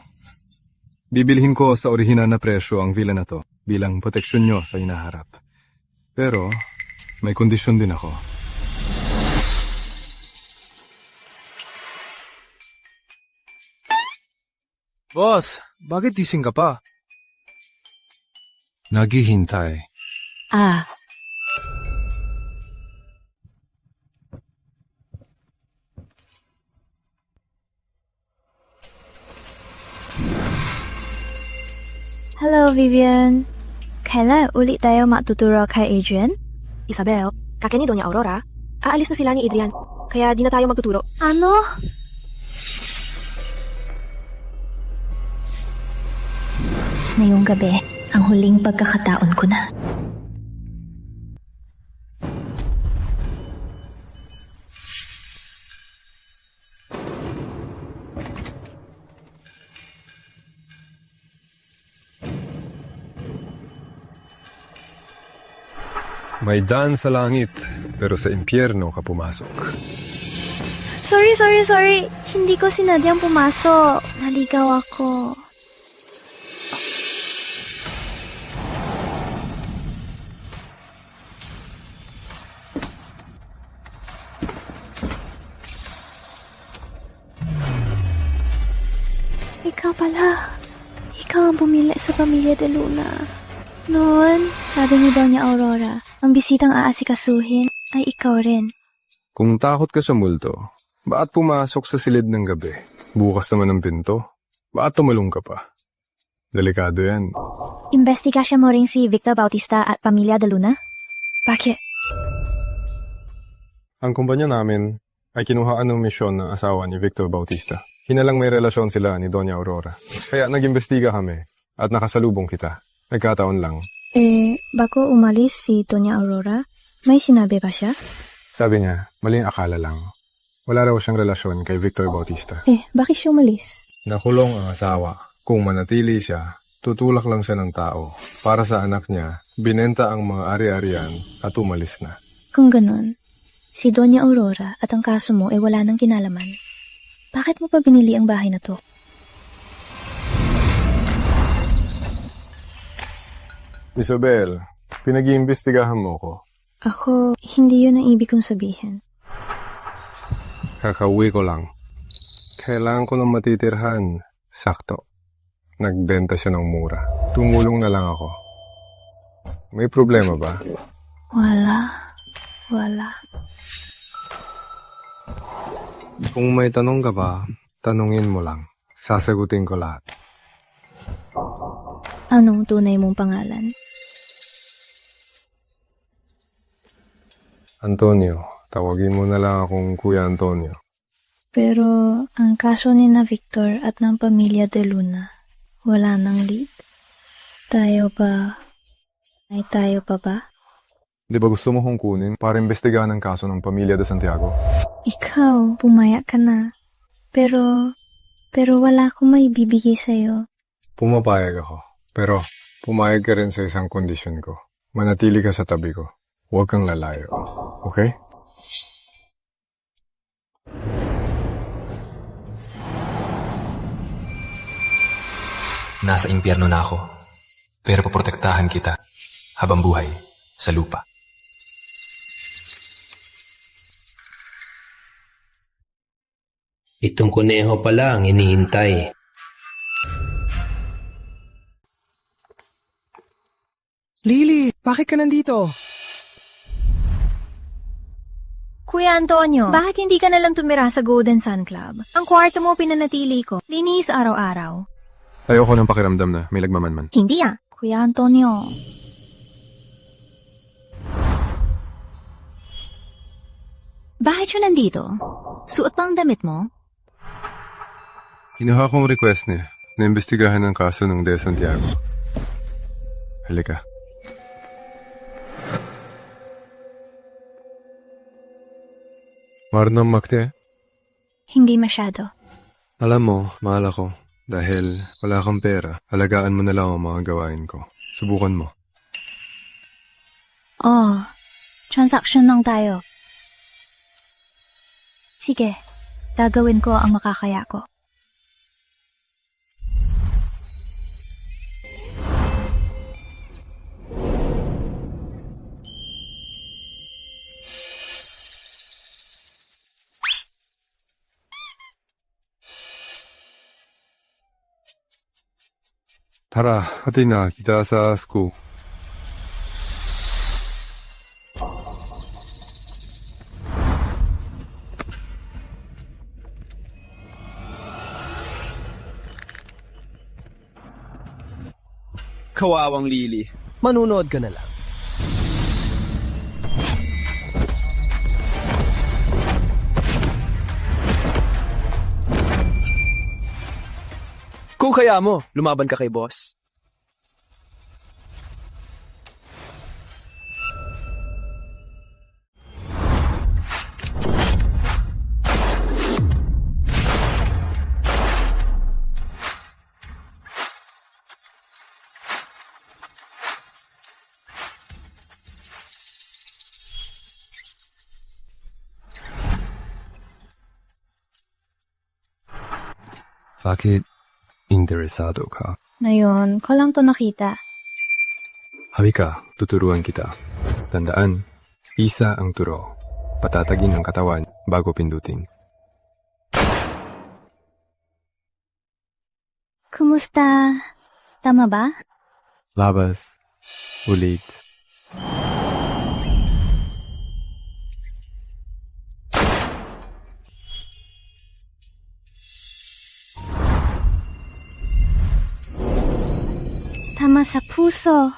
Bibilhin ko sa orihinal na presyo ang villa na to bilang proteksyon nyo sa hinaharap. Pero, may kondisyon din ako. Boss, bakit gising ka pa? Naghihintay. Hello, Vivian. Kailan ulit tayo matuturo kay Adrian? Isabel, kakay ni Doña Aurora, aalis na sila ni Adrian, kaya di na tayo magtuturo. Ano? Ngayong gabi, ang huling pagkakataon ko na. May daan sa langit, pero sa impyerno ka pumasok. Sorry. Hindi ko sinadyang pumasok. Naligaw ako. Ikaw pala. Ikaw ang bumili sa pamilya de Luna. Noon, sabi ni Doña Aurora, ang bisitang aasikasuhin ay ikaw rin. Kung takot ka sa multo, ba't pumasok sa silid ng gabi? Bukas naman ang pinto. Ba't tumalong ka pa? Delikado yan. Investigasyon mo rin si Victor Bautista at pamilya de Luna? Bakit? Ang kumpanya namin ay kinuhaan ng misyon ng asawa ni Victor Bautista. Hinalang may relasyon sila ni Doña Aurora. Kaya nag-imbestiga kami at nakasalubong kita. Nagkataon lang. Bago umalis si Doña Aurora, may sinabi ba siya? Sabi niya, maling akala lang. Wala raw siyang relasyon kay Victor Bautista. Bakit siya umalis? Nakulong ang asawa. Kung manatili siya, tutulak lang siya ng tao. Para sa anak niya, binenta ang mga ari-arian at umalis na. Kung ganon, si Doña Aurora at ang kaso mo ay wala nang kinalaman. Bakit mo pa binili ang bahay na to? Isabel, pinag-iimbestigahan mo ko. Ako, hindi yun ang ibig kong sabihin. Kakauwi ko lang. Kailangan ko ng matitirhan. Sakto. Nagbenta siya ng mura. Tumulong na lang ako. May problema ba? Wala. Kung may tanong ka ba, tanungin mo lang. Sasagutin ko lahat. Anong tunay mong pangalan? Antonio. Tawagin mo na lang akong Kuya Antonio. Pero ang kaso ni na Victor at ng pamilya de Luna, wala nang lead. Tayo ba? Ay tayo pa ba? Di ba gusto mo kong kunin para imbestigahan ang kaso ng pamilya de Santiago? Ikaw, pumayag ka na. Pero wala akong may bibigay sa'yo. Pumapayag ako. Pero pumayag ka rin sa isang kondisyon ko. Manatili ka sa tabi ko. Huwag kang lalayo. Okay? Nasa impyerno na ako. Pero poprotektahan kita habang buhay sa lupa. Itong kuneho pala ang iniintay. Lily, bakit ka nandito? Kuya Antonio, bakit hindi ka nalang tumira sa Golden Sun Club? Ang kwarto mo pinanatili ko. Linis araw-araw. Ayoko ng pakiramdam na may lagmamanman. Hindi Kuya Antonio. Bakit siya nandito? Suot pa ang damit mo? Kinuha kong request niya na imbestigahan ang kaso ng De Santiago. Halika. Marunong makte? Hindi masyado. Alam mo, mahal ako. Dahil wala kang pera, alagaan mo na lang ang mga gawain ko. Subukan mo. Oh, transaction lang tayo. Sige, gagawin ko ang makakaya ko. Tara, hati na. Kita sa school. Kawawang Lily. Manunood ka na lang. Kung kaya mo, lumaban ka kay boss. Bakit interesado ka? Ngayon, ko lang to nakita. Halika, tuturuan kita. Tandaan, isa ang turo. Patatagin ang katawan bago pindutin. Kumusta? Tama ba? Labas. Ulit. Tama sa puso.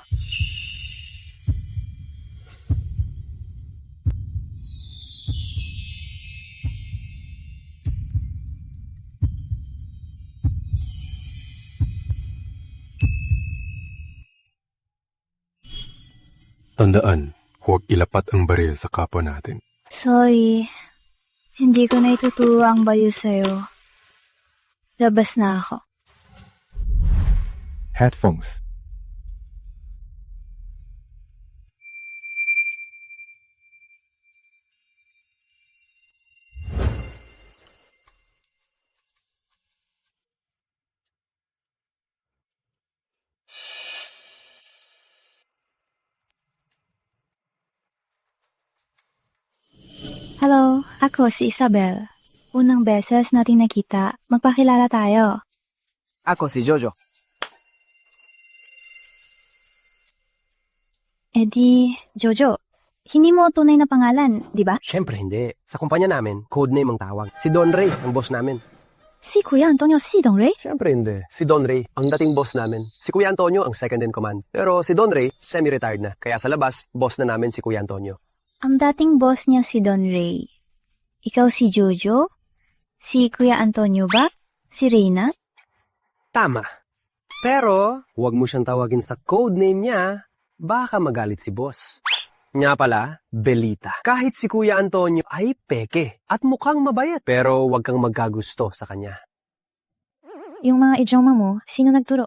Tandaan, huwag ilapat ang baril sa kapwa natin. Sorry, hindi ko na ituturo ang bayo sa'yo. Labas na ako. Headphones. Hello, ako si Isabel. Unang beses nating nakita, magpakilala tayo. Ako si Jojo. Jojo, hindi mo tunay na pangalan, di ba? Siyempre hindi. Sa kumpanya namin, codename ang tawag. Si Don Ray, ang boss namin. Si Kuya Antonio si Don Ray? Siyempre hindi. Si Don Ray, ang dating boss namin. Si Kuya Antonio, ang second in command. Pero si Don Ray, semi-retired na. Kaya sa labas, boss na namin si Kuya Antonio. Ang dating boss niya si Don Ray. Ikaw si Jojo? Si Kuya Antonio ba? Si Reyna? Tama. Pero, huwag mo siyang tawagin sa codename niya. Baka magalit si boss. Nga pala, Belita. Kahit si Kuya Antonio ay peke at mukhang mabait. Pero huwag kang magkagusto sa kanya. Yung mga idioma mo, sino nagturo?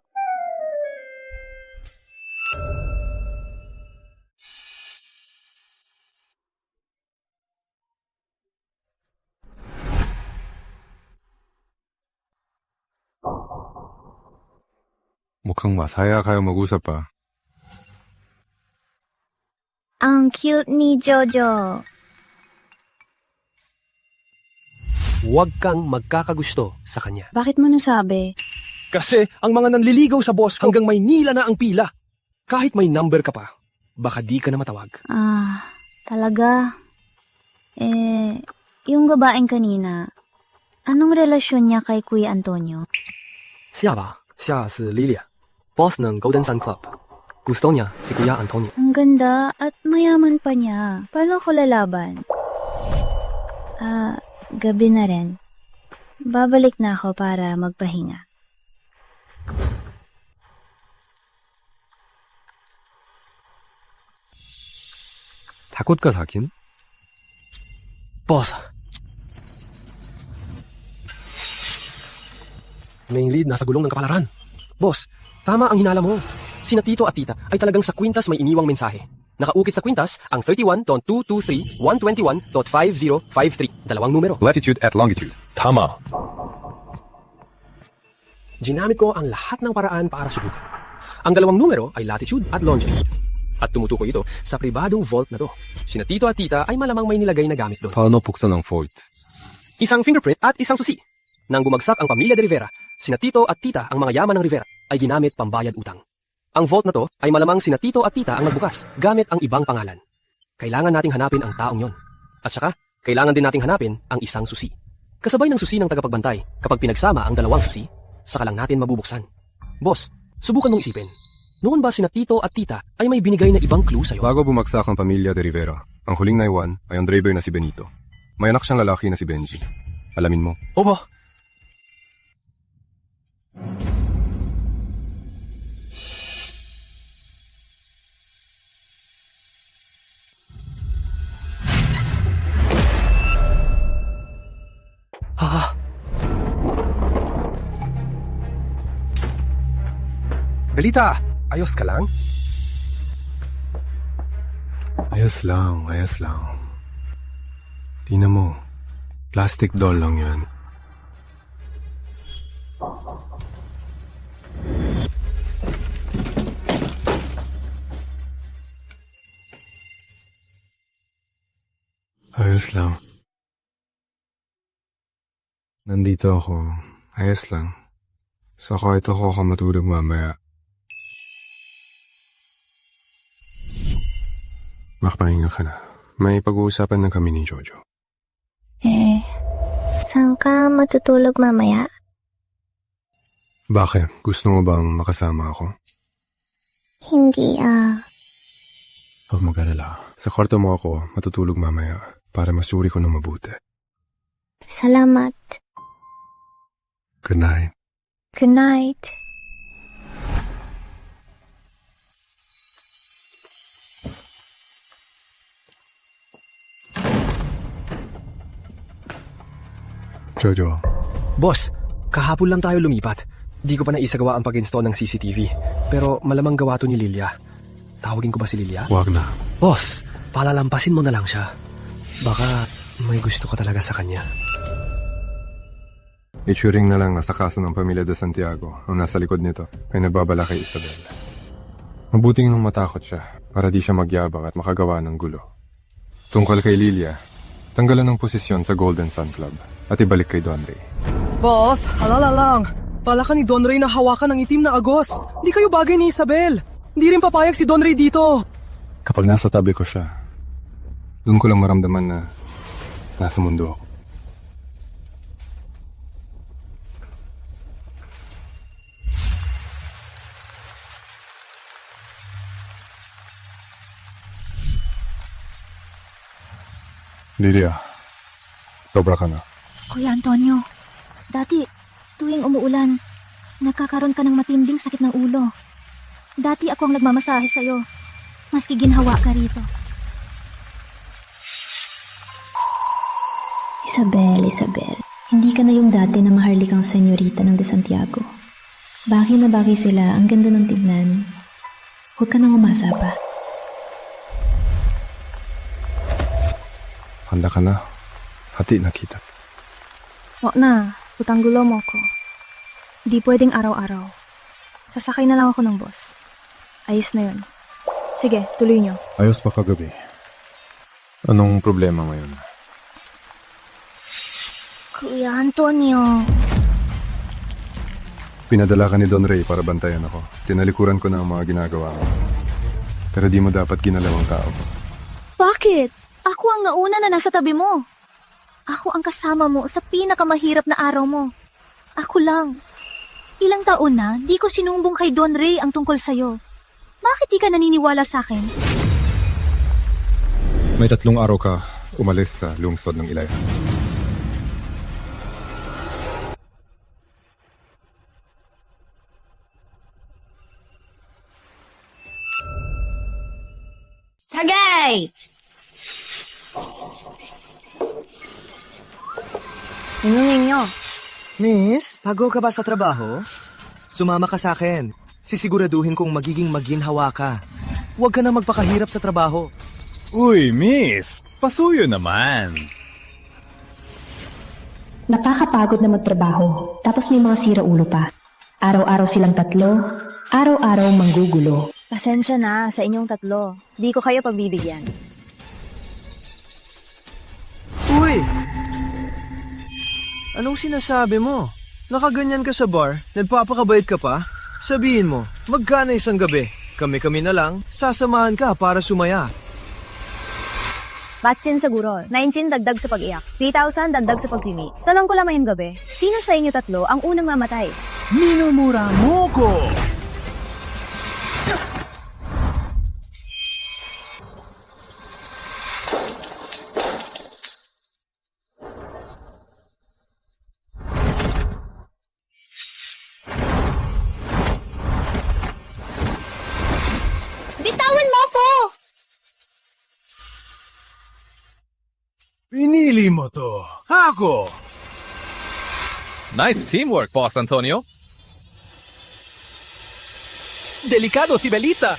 Mukhang masaya kayo mag-usap pa. Ang cute ni Jojo. Huwag kang magkakagusto sa kanya. Bakit mo nasabi? Kasi ang mga nanliligaw sa boss ko hanggang Maynila na ang pila. Kahit may number ka pa, baka di ka na matawag. Talaga? Yung babaeng kanina, anong relasyon niya kay Kuya Antonio? Siya ba? Siya si Lilia. Boss ng Golden Sun Club. Gusto niya si Kuya Antonio. Ang ganda at mayaman pa niya. Paano ko lalaban? Gabi na rin. Babalik na ako para magpahinga. Takot ka sa akin? Boss. Main lead nasa gulong ng kapalaran. Boss, tama ang hinala mo. Sina Tito at Tita ay talagang sa kwintas may iniwang mensahe. Nakaukit sa kwintas ang 31.223.121.5053. Dalawang numero. Latitude at longitude. Tama. Ginamit ko ang lahat ng paraan para subukan. Ang dalawang numero ay latitude at longitude. At tumutukoy ito sa pribadong vault na to. Sina Tito at Tita ay malamang may nilagay na gamit doon. Paano buksan ang vault? Isang fingerprint at isang susi. Nang bumagsak ang pamilya de Rivera, sina Tito at Tita ang mga yaman ng Rivera ay ginamit pambayad utang. Ang vault na to ay malamang sina Tito at Tita ang nagbukas gamit ang ibang pangalan. Kailangan nating hanapin ang taong yon. At saka, kailangan din nating hanapin ang isang susi. Kasabay ng susi ng tagapagbantay, kapag pinagsama ang dalawang susi, saka lang natin mabubuksan. Boss, subukan mong isipin. Noon ba sina Tito at Tita ay may binigay na ibang clue sa'yo? Bago bumagsak ang pamilya de Rivera, ang huling naiwan ay ang driver na si Benito. May anak siyang lalaki na si Benji. Alamin mo. Opo. Belita, ayos ka lang? Ayos lang. Tingnan mo, plastic doll lang yan. Ayos lang. Nandito ako. Ayos lang. Sa kwarto ko ako matulog mamaya. Makapahinga ka na. May pag-uusapan na kami ni Jojo. Saan ka matutulog mamaya? Bakit? Gusto mo bang makasama ako? Hindi Huwag mag-alala. Sa kwarto mo ako matutulog mamaya para masuri ko ng mabuti. Salamat. Good night. Good night. Jojo. Boss, kahapon lang tayo lumipat. Di ko pa naisagawa ang pag-install ng CCTV. Pero malamang gawa to ni Lilia. Tawagin ko ba si Lilia? Huwag na. Boss, palalampasin mo na lang siya. Baka may gusto ka talaga sa kanya. Itsuring na lang sa kaso ng pamilya de Santiago ang nasa likod nito ay nagbabala kay Isabel. Mabuting nang matakot siya para di siya magyabang at makagawa ng gulo. Tungkol kay Lilia, tanggalan ng posisyon sa Golden Sun Club at ibalik kay Don Ray. Boss, halala lang. Pala ka ni Don Ray na hawakan ng itim na agos. Di kayo bagay ni Isabel. Di rin papayag si Don Ray dito. Kapag nasa tabi ko siya, doon ko lang maramdaman na nasa mundo ako. Lilia, sobra ka na. Kuya Antonio, dati tuwing umuulan, nagkakaroon ka ng matinding sakit ng ulo. Dati ako ang nagmamasahe sa'yo, maski ginhawa ka rito. Isabel, hindi ka na yung dati na maharlikang senyorita ng De Santiago. Bagay na bagay sila, ang ganda ng tignan. Huwag ka nang umasa pa. Handa ka na. Hati na kita. Wag na, utang gulo mo ko. Di pwedeng araw-araw. Sasakay na lang ako ng boss. Ayos na yun. Sige, tuloy nyo. Ayos pa kagabi. Anong problema ngayon? Kuya Antonio. Pinadala ka ni Don Ray para bantayan ako. Tinalikuran ko na ang mga ginagawa mo. Pero di mo dapat ginalawang tao. Bakit? Ako ang nauna na nasa tabi mo. Ako ang kasama mo sa pinakamahirap na araw mo. Ako lang. Ilang taon na, di ko sinumbong kay Don Ray ang tungkol sa'yo. Bakit di ka naniniwala sa akin? May 3 araw ka umalis sa lungsod ng Ilaya. Tagay! Ninyo. Miss, pagod ka ba sa trabaho? Sumama ka sa akin. Sisiguraduhin kong magiging maginhawa ka. Huwag ka na magpakahirap sa trabaho. Uy, miss! Pasuyo naman. Nakakapagod na magtrabaho, tapos may mga siraulo pa. Araw-araw silang 3, araw-araw manggugulo. Pasensya na sa inyong 3. Di ko kayo pagbibigyan. Uy! Anong sinasabi mo? Nakaganyan ka sa bar, nagpapakabait ka pa? Sabihin mo, magkano isang gabi? Kami-kami na lang, sasamahan ka para sumaya. Batsin siguro. 19 dagdag sa pag-iyak. 3,000 dagdag sa pagpimi. Tanong ko lang ngayong gabi, sino sa inyo 3 ang unang mamatay? Minumura mo ko! Bitawan mo ko! Pinili mo to. Ako! Nice teamwork, Boss Antonio. Delikado si Belita!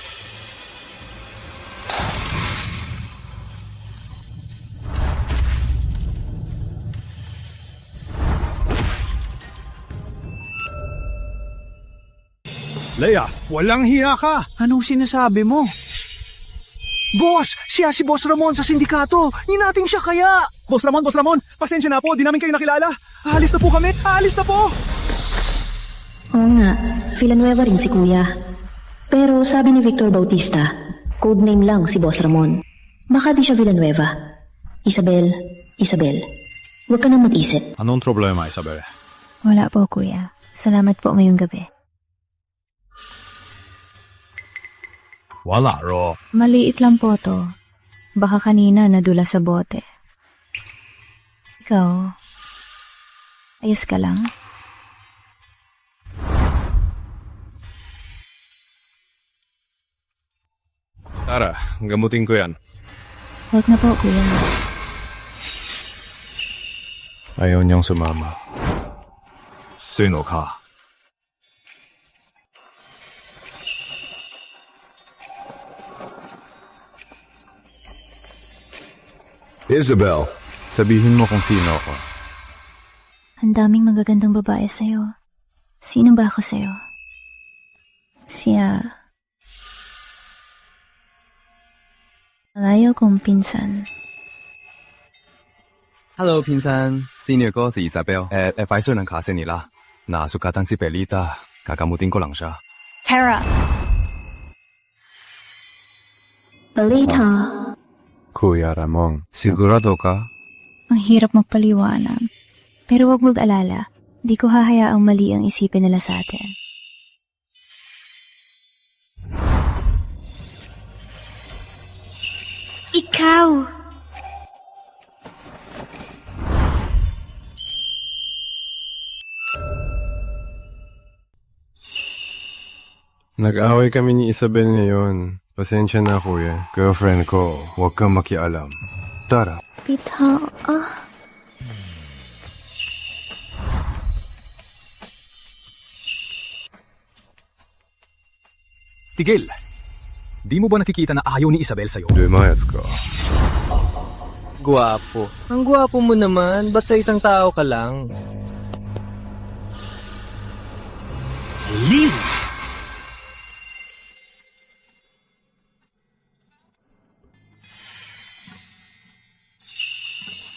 Leia, walang hiya ka! Anong sinasabi mo? Boss! Siya si Boss Ramon sa sindikato! Hinating siya kaya! Boss Ramon, pasensya na po, di namin kayo nakilala. Aalis na po kami, aalis na po! Oo nga, Villanueva rin si Kuya. Pero sabi ni Victor Bautista, codename lang si Boss Ramon. Baka di siya Villanueva. Isabel, huwag ka nang mag-isip. Anong problema, Isabel? Wala po, kuya. Salamat po ngayong gabi. Wala, Ro. Maliit lang po to. Baka kanina nadula sa bote. Ikaw, ayos ka lang? Tara, gamutin ko yan. Huwag na po, kuya. Ayaw niyang sumama. Sino ka? Isabel. Sabihin mo kung sino ako. Ang daming magagandang babae sa'yo. Sino ba ako sa'yo? Siya. Malayo kong pinsan. Hello, pinsan. Senior ko si Isabel. Advisor ng klase nila. Nasukatan si Belita. Kakamutin ko lang siya. Tara! Belita. Kuya Ramon. Sigurado ka? Ang hirap magpaliwanag. Pero huwag mag-alala. Di ko hahayaang mali ang isipin nila sa atin. Ikaw! Nag-away kami ni Isabel ngayon. Pasensya na, kuya. Girlfriend ko, huwag kang makialam. Tara. Pita, Tigil! Di mo ba nakikita na ayaw ni Isabel sa'yo? Dumayas ka. Guwapo. Ang guwapo mo naman. Ba't sa isang tao ka lang? Lil!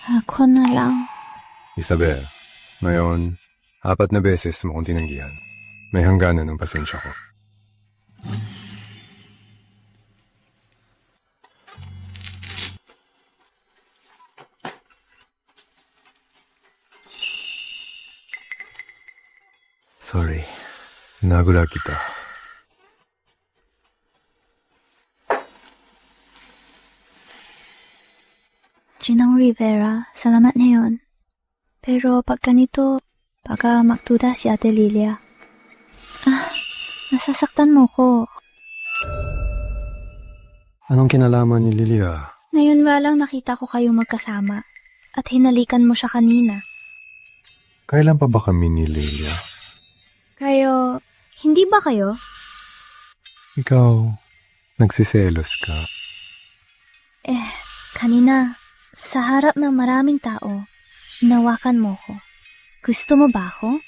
Ako na lang. Isabel, ngayon, 4 na beses mo kong tinanggihan. May hangganan ng pasensya ko. Sorry. Nagula kita. Ginang Rivera, salamat ngayon. Pero pag ganito, baka magduda si Ate Lilia. Nasasaktan mo ko. Anong kinalaman ni Lilia? Ngayon nga lang nakita ko kayo magkasama at hinalikan mo siya kanina. Kailan pa ba kami ni Lilia? Kayo, hindi ba kayo? Ikaw, nagsiselos ka. Kanina, sa harap ng maraming tao, hinawakan mo ko. Gusto mo ba ako?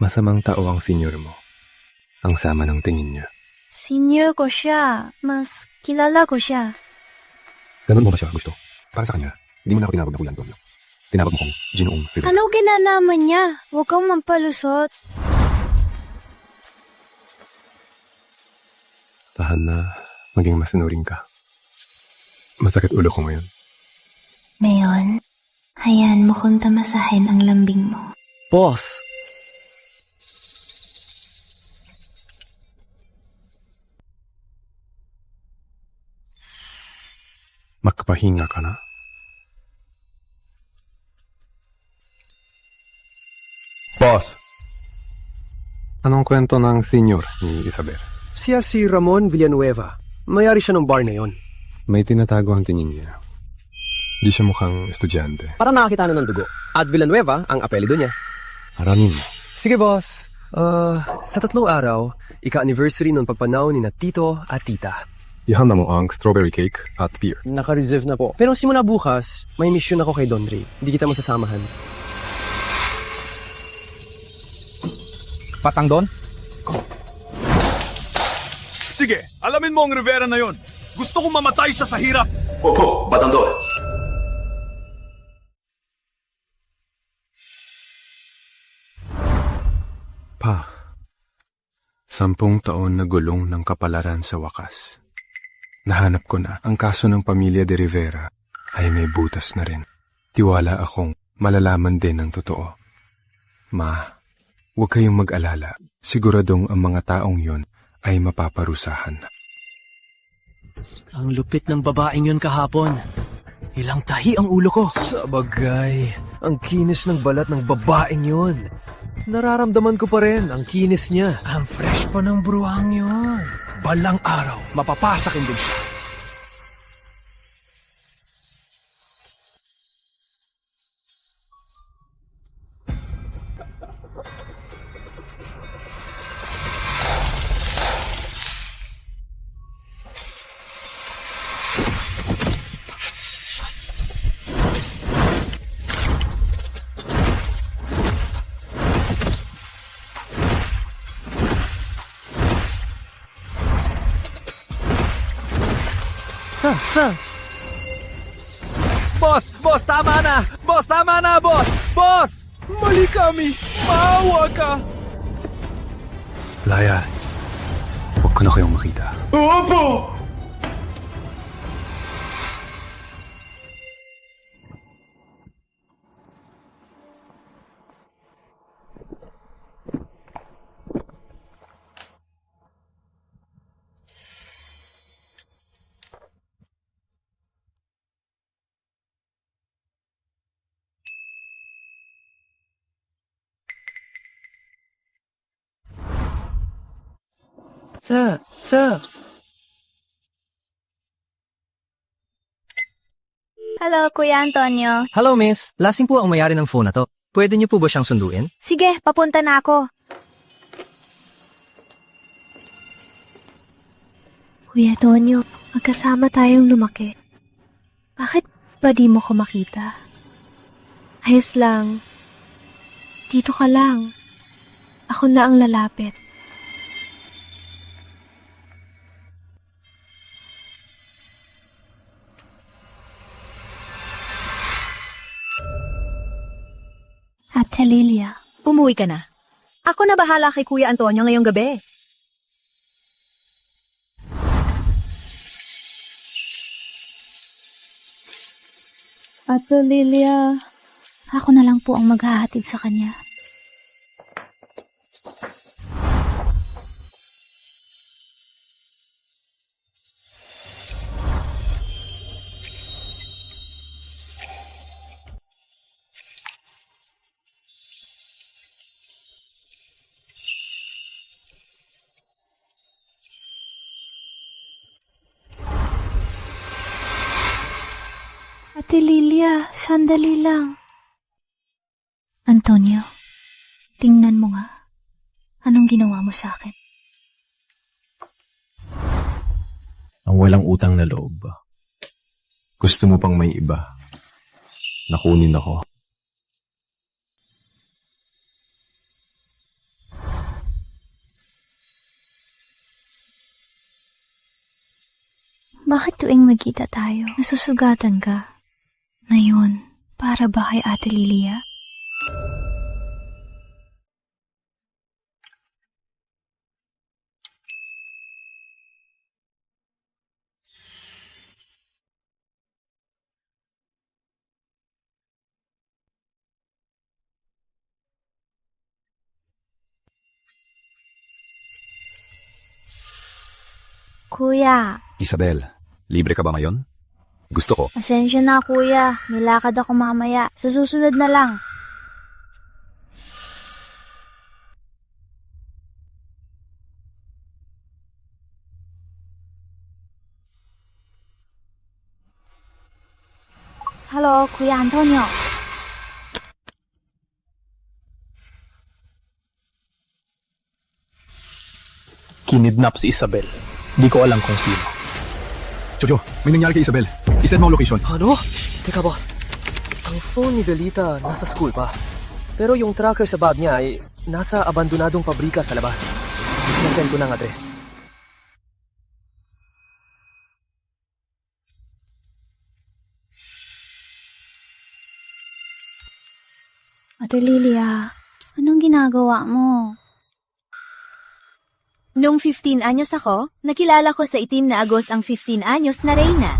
Masamang tao ang senyor mo. Ang sama ng tingin niya. Senior ko siya. Mas kilala ko siya. Ganun mo ba siya gusto? Para sa kanya, hindi mo na ako tinawag na Kuya Antonio. Tinawag mo kong Ginoong Rivera. Ano ginanaman niya? Huwag kang mampalusot. Tahan na, maging masunurin ka. Masakit ulo ko ngayon. Ngayon, hayaan mo kong tamasahin ang lambing mo. Boss! Magpahinga ka na? Boss! Anong kwento ng senyor ni Isabel? Siya si Ramon Villanueva. Mayari siya ng bar na yon. May tinatago ang tingin niya. Di siya mukhang estudyante. Para nakakita na ng dugo. At Villanueva ang apelido niya. Haramin mo. Sige, boss. Sa 3 araw, ika-anniversary ng pagpanaw ni na Tito at Tita. Ihanda mo ang strawberry cake at beer. Naka-reserve na po. Pero simula bukas, may mission ako kay Don Ray. Hindi kita masasamahan. Patang Don? Sige, alamin mo ang Rivera na yon. Gusto kong mamatay siya sa hirap. Opo, Batandor. Pa, 10 taon na gulong ng kapalaran sa wakas. Nahanap ko na ang kaso ng pamilya de Rivera ay may butas na rin. Tiwala akong malalaman din ang totoo. Ma, huwag kayong mag-alala. Siguradong ang mga taong yon ay mapaparusahan. Ang lupit ng babaeng yun kahapon. Ilang tahi ang ulo ko. Sa bagay, ang kinis ng balat ng babaeng yun. Nararamdaman ko pa rin ang kinis niya. Ang fresh pa ng bruhang yun. Balang araw, mapapasakin din siya. Boss, tama na! Boss, tama na, boss! Boss! Mali kami! Maawa ka! Laya, huwag ko na kayong makita. Opo! Sir. Hello, Kuya Antonio. Hello, miss. Lasing po ang mayari ng phone na to. Pwede niyo po ba siyang sunduin? Sige, papunta na ako. Kuya Antonio, magkasama tayong lumaki. Bakit ba di mo ko makita? Ayos lang. Dito ka lang. Ako na ang lalapit. Ate Lilia, umuwi ka na. Ako na bahala kay Kuya Antonio ngayong gabi. Ate Lilia, ako na lang po ang maghahatid sa kanya. Ate Lilia, sandali lang. Antonio, tingnan mo nga. Anong ginawa mo sa akin? Ang walang utang na loob. Gusto mo pang may iba. Nakunin ako. Bakit tuwing magkita tayo, nasusugatan ka? Ngayon, para ba kay Ate Lilia? Kuya, Isabel, libre ka ba ngayon? Gusto ko. pasensya na kuya. May lakad ako mamaya. Sa susunod na lang. Hello, Kuya Antonio. Kinidnap si Isabel. Di ko alam kung sino. Jojo, may nangyari kay Isabel. I-send mo ang location. Ano? Teka boss, ang phone ni Belita nasa school pa. Pero yung tracker sa bag niya ay nasa abandonadong pabrika sa labas. Nasend ko ng address. Ate Lilia, anong ginagawa mo? Nung 15 anyos ako, nakilala ko sa itim na agos ang 15 anyos na reyna.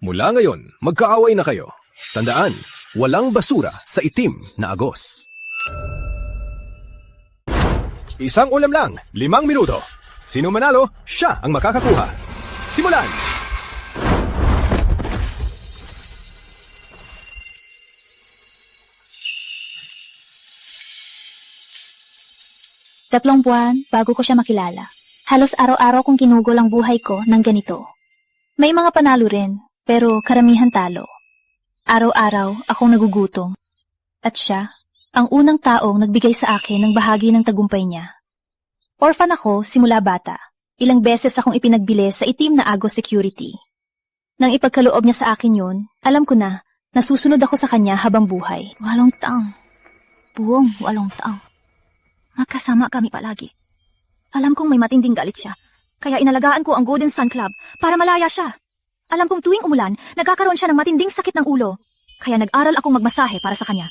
Mula ngayon, magkaaway na kayo. Tandaan, walang basura sa itim na agos. Isang ulam lang, 5 minuto. Sino manalo, siya ang makakakuha. Simulan! Tatlong buwan bago ko siya makilala. Halos araw-araw kong kinugol ang buhay ko ng ganito. May mga panalo rin, pero karamihan talo. Araw-araw akong nagugutom. At siya, ang unang taong nagbigay sa akin ng bahagi ng tagumpay niya. Orphan ako simula bata. Ilang beses akong ipinagbili sa itim na Agos Security. Nang ipagkaloob niya sa akin yun, alam ko na nasusunod ako sa kanya habang buhay. 8 taong. Buong 8 taong. Magkasama kami palagi. Alam kong may matinding galit siya, kaya inalagaan ko ang Golden Sun Club para malaya siya. Alam kong tuwing umulan, nagkakaroon siya ng matinding sakit ng ulo, kaya nag-aral akong magmasahe para sa kanya.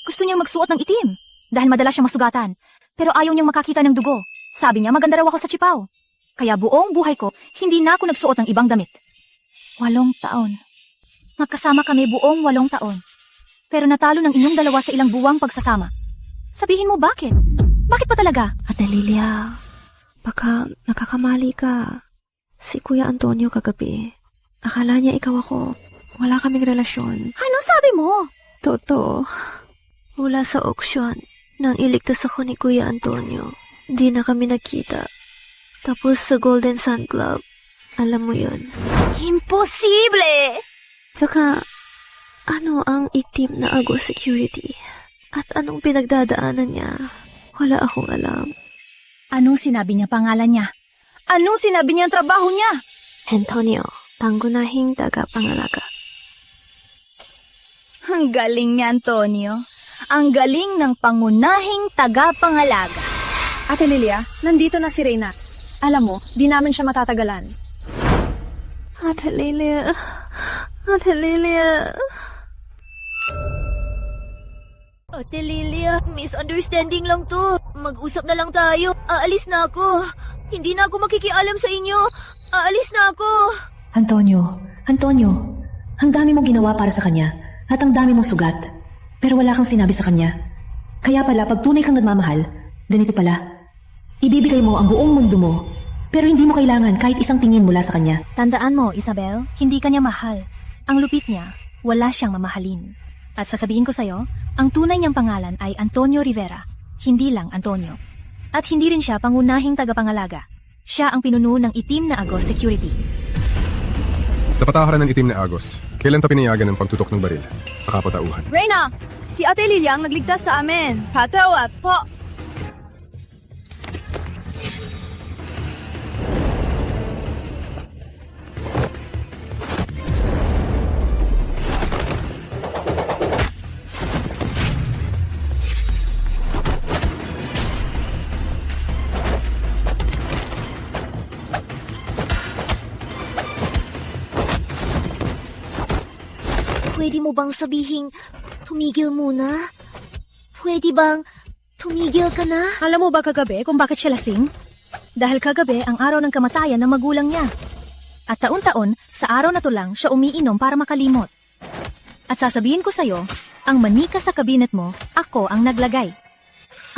Gusto niyang magsuot ng itim, dahil madalas siyang masugatan, pero ayaw niyang makakita ng dugo. Sabi niya maganda raw ako sa tsipaw. Kaya buong buhay ko, hindi na ako nagsuot ng ibang damit. 8 taon. Magkasama kami buong 8 taon. Pero natalo ng inyong dalawa sa ilang buwang pagsasama. Sabihin mo bakit? Bakit pa talaga? Ate Lilia, baka nakakamali ka. Si Kuya Antonio kagabi. Akala niya ikaw ako. Wala kaming relasyon. Ano sabi mo? Totoo. Mula sa auksyon, nang iligtas ako ni Kuya Antonio, di na kami nakita. Tapos sa Golden Sun Club, alam mo yun. Imposible! Saka, ano ang itim na Agos Security? At anong pinagdadaanan niya? Wala akong alam. Anong sinabi niya pangalan niya? Anong sinabi niya ang trabaho niya? Antonio, tanggunahing tagapangalaga. Ang galing niya, Antonio. Ang galing ng pangunahing tagapangalaga. Ate Lilia, nandito na si Reyna. Alam mo, di namin siya matatagalan. Ate Lilia. Ate Lilia. Ate Lilia, misunderstanding lang to. Mag-usap na lang tayo. Aalis na ako. Hindi na ako makikialam sa inyo. Aalis na ako. Antonio, ang dami mong ginawa para sa kanya at ang dami mong sugat. Pero wala kang sinabi sa kanya. Kaya pala, pag tunay kang nagmamahal, ganito pala. Ibibigay mo ang buong mundo mo, pero hindi mo kailangan kahit isang tingin mula sa kanya. Tandaan mo, Isabel, hindi kanya mahal. Ang lupit niya, wala siyang mamahalin. At sasabihin ko sa'yo, ang tunay niyang pangalan ay Antonio Rivera, hindi lang Antonio. At hindi rin siya pangunahing tagapangalaga. Siya ang pinuno ng Itim na Agos Security. Sa patakaran ng Itim na Agos, kailan pa pinayagan ng pagtutok ng baril sa kapatauhan? Reyna, si Ate Lilia ang nagligtas sa amin. Patawat po. Pwede mo bang sabihing tumigil muna? Pwede bang tumigil ka na? Alam mo ba kagabi kung bakit siya lasing? Dahil kagabi ang araw ng kamatayan ng magulang niya. At taon-taon, sa araw na to lang siya umiinom para makalimot. At sasabihin ko sa'yo, ang manika sa kabinet mo, ako ang naglagay.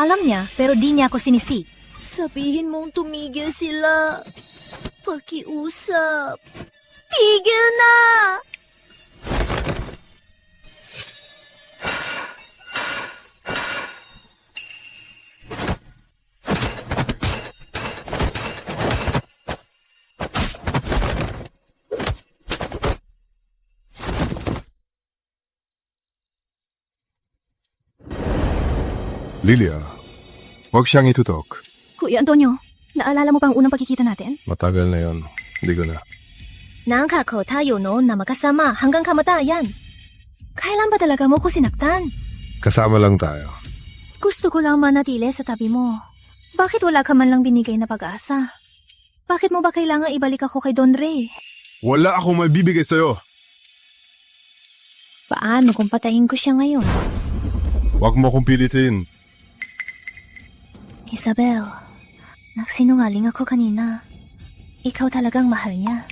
Alam niya pero di niya ako sinisi. Sabihin mong tumigil sila. Pakiusap. Tigil na! Lilia, huwag siyang itutok. Kuya Antonio, naalala mo pa ang unang pagkikita natin? Matagal na yon. Hindi ko na. Nangako tayo noon na magkasama hanggang kamatayan. Kailan ba talaga mo ko sinaktan? Kasama lang tayo. Gusto ko lang manatili sa tabi mo. Bakit wala ka man lang binigay na pag-asa? Bakit mo ba kailangan ibalik ako kay Don Ray? Wala akong mabibigay sa'yo. Paano kung patayin ko siya ngayon? Huwag mo akong pilitin. Isabel, nagsinungaling ako kanina. Ikaw talagang mahal niya.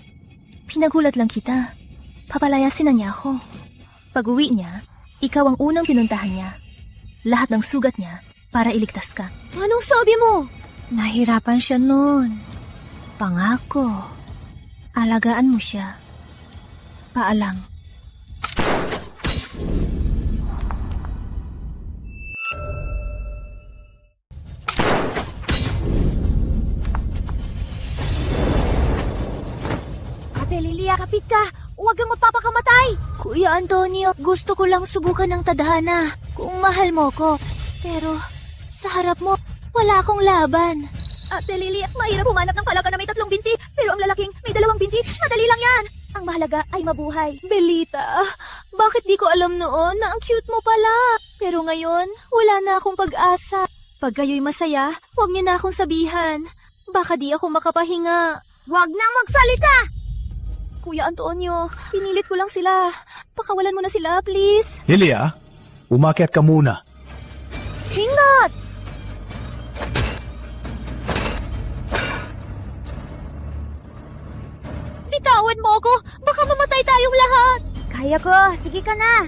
Pinagulat lang kita. Papalayasin na niya ako. Pag-uwi niya, ikaw ang unang pinuntahan niya. Lahat ng sugat niya para iligtas ka. Anong sabi mo? Nahirapan siya noon. Pangako. Alagaan mo siya. Paalam. Ate Lilia, kapit ka! Huwag kang magpapakamatay! Kuya Antonio, gusto ko lang subukan ng tadhana kung mahal mo ko. Pero sa harap mo, wala akong laban. Ate Lilia, mahirap humanap ng palaka na may 3 binti, pero ang lalaking may 2 binti, madali lang yan! Ang mahalaga ay mabuhay. Belita, bakit di ko alam noon na ang cute mo pala? Pero ngayon, wala na akong pag-asa. Pag kayo'y masaya, huwag niyo na akong sabihan. Baka di ako makapahinga. Huwag nang magsalita! Kuya Antonio, pinilit ko lang sila. Pakawalan mo na sila, please. Lilia, umakyat ka muna. Ingat! Bitawan mo ako! Baka mamatay tayong lahat! Kaya ko! Sige ka na!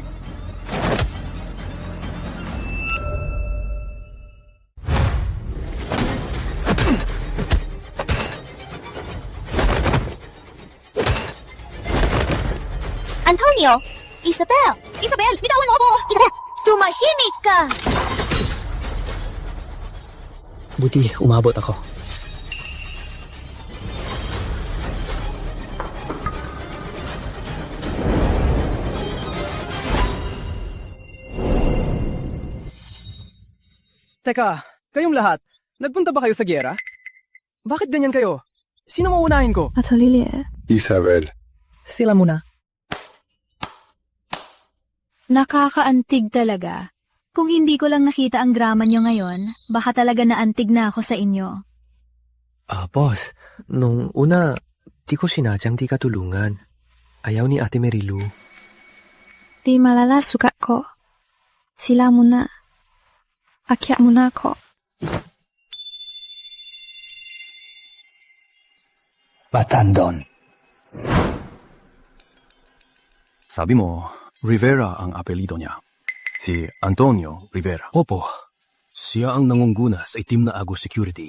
Antonio! Isabel! Isabel! Bitawan mo ako! Isabel! Tumahimik ka! Buti, umabot ako. Teka, kayong lahat, nagpunta ba kayo sa gyera? Bakit ganyan kayo? Sino mauunahin ko? Ate Lilia. Isabel. Sila muna. Nakakaantig talaga. Kung hindi ko lang nakita ang drama nyo ngayon, baka talaga naantig na ako sa inyo. Boss, nung una, di ko sinadyang di katulungan. Ayaw ni Ate Marilu. Di malala sukat ko. Sila muna. Akyat mo na ako. Ba't andon? Sabi mo, Rivera ang apelido niya. Si Antonio Rivera. Opo. Siya ang nangunguna sa Itim na Agos Security.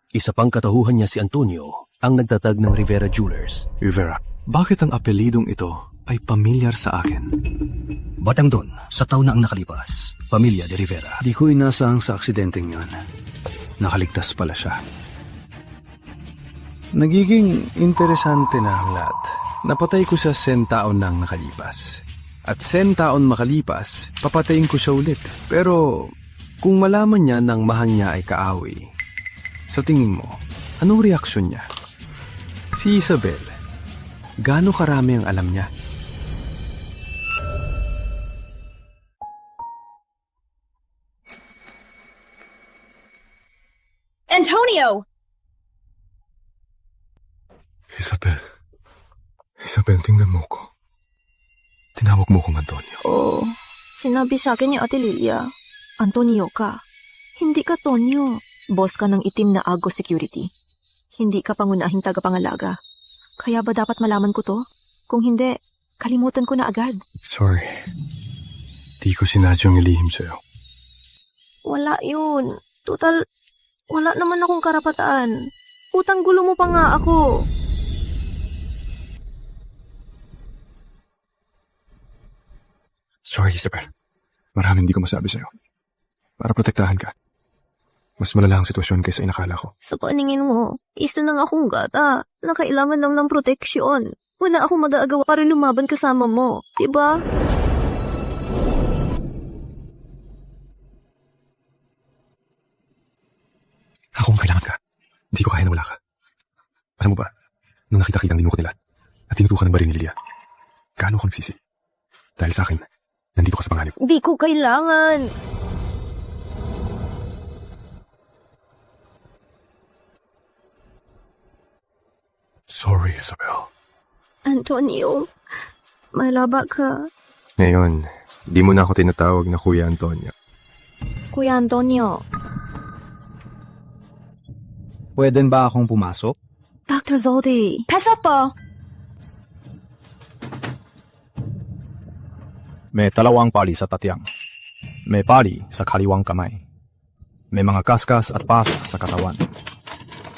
Isa pang katahuhan niya si Antonio, ang nagtatag ng Rivera Jewelers. Rivera, bakit ang apelidong ito ay pamilyar sa akin? Batang doon, sa taon na ang nakalipas, Pamilya de Rivera. Di ko inasang sa aksidenteng yon. Nakaligtas pala siya. Nagiging interesante na ang lahat. Napatay ko siya 100 taon nang nakalipas. At 100 taon makalipas, papatayin ko siya ulit. Pero kung malaman niya nang mahal niya ay kaaway, sa tingin mo, anong reaksyon niya? Si Isabel, gaano karami ang alam niya? Antonio! Isabel, tingnan mo ko. Tinawag mo kong Antonio. Oo. Sinabi sa akin ni Ate Lilia, Antonio ka. Hindi ka Tonyo. Boss ka ng Itim na Agos Security. Hindi ka pangunahing tagapangalaga. Kaya ba dapat malaman ko to? Kung hindi, kalimutan ko na agad. Sorry. Di ko sinadyong ilihim sa'yo. Wala yun. Total, wala naman akong karapatan. Utang gulo mo pa nga ako. Sorry, Isabel. Maraming hindi ko masabi sa'yo. Para protektahan ka. Mas malala ang sitwasyon kaysa inakala ko. Sa paningin mo, isa nang akong gata. Nakailangan lang ng proteksyon. Wala akong magaagawa para lumaban kasama mo. Diba? Akong kailangan ka. Hindi ko kaya na wala ka. Alam mo ba, nung nakita-kita ang linukot nila at tinutukan ng baril ni Lilia, gaano kang sisi? Dahil sa akin, nandito ka sa panganib. Di ko kailangan. Sorry, Isabel. Antonio, malaba ka. Ngayon, di mo na ako tinatawag na Kuya Antonio. Kuya Antonio. Pwede ba akong pumasok? Dr. Zoldi. Pasok po! May 2 pali sa tatyang. May pali sa kaliwang kamay. May mga kaskas at pasa sa katawan.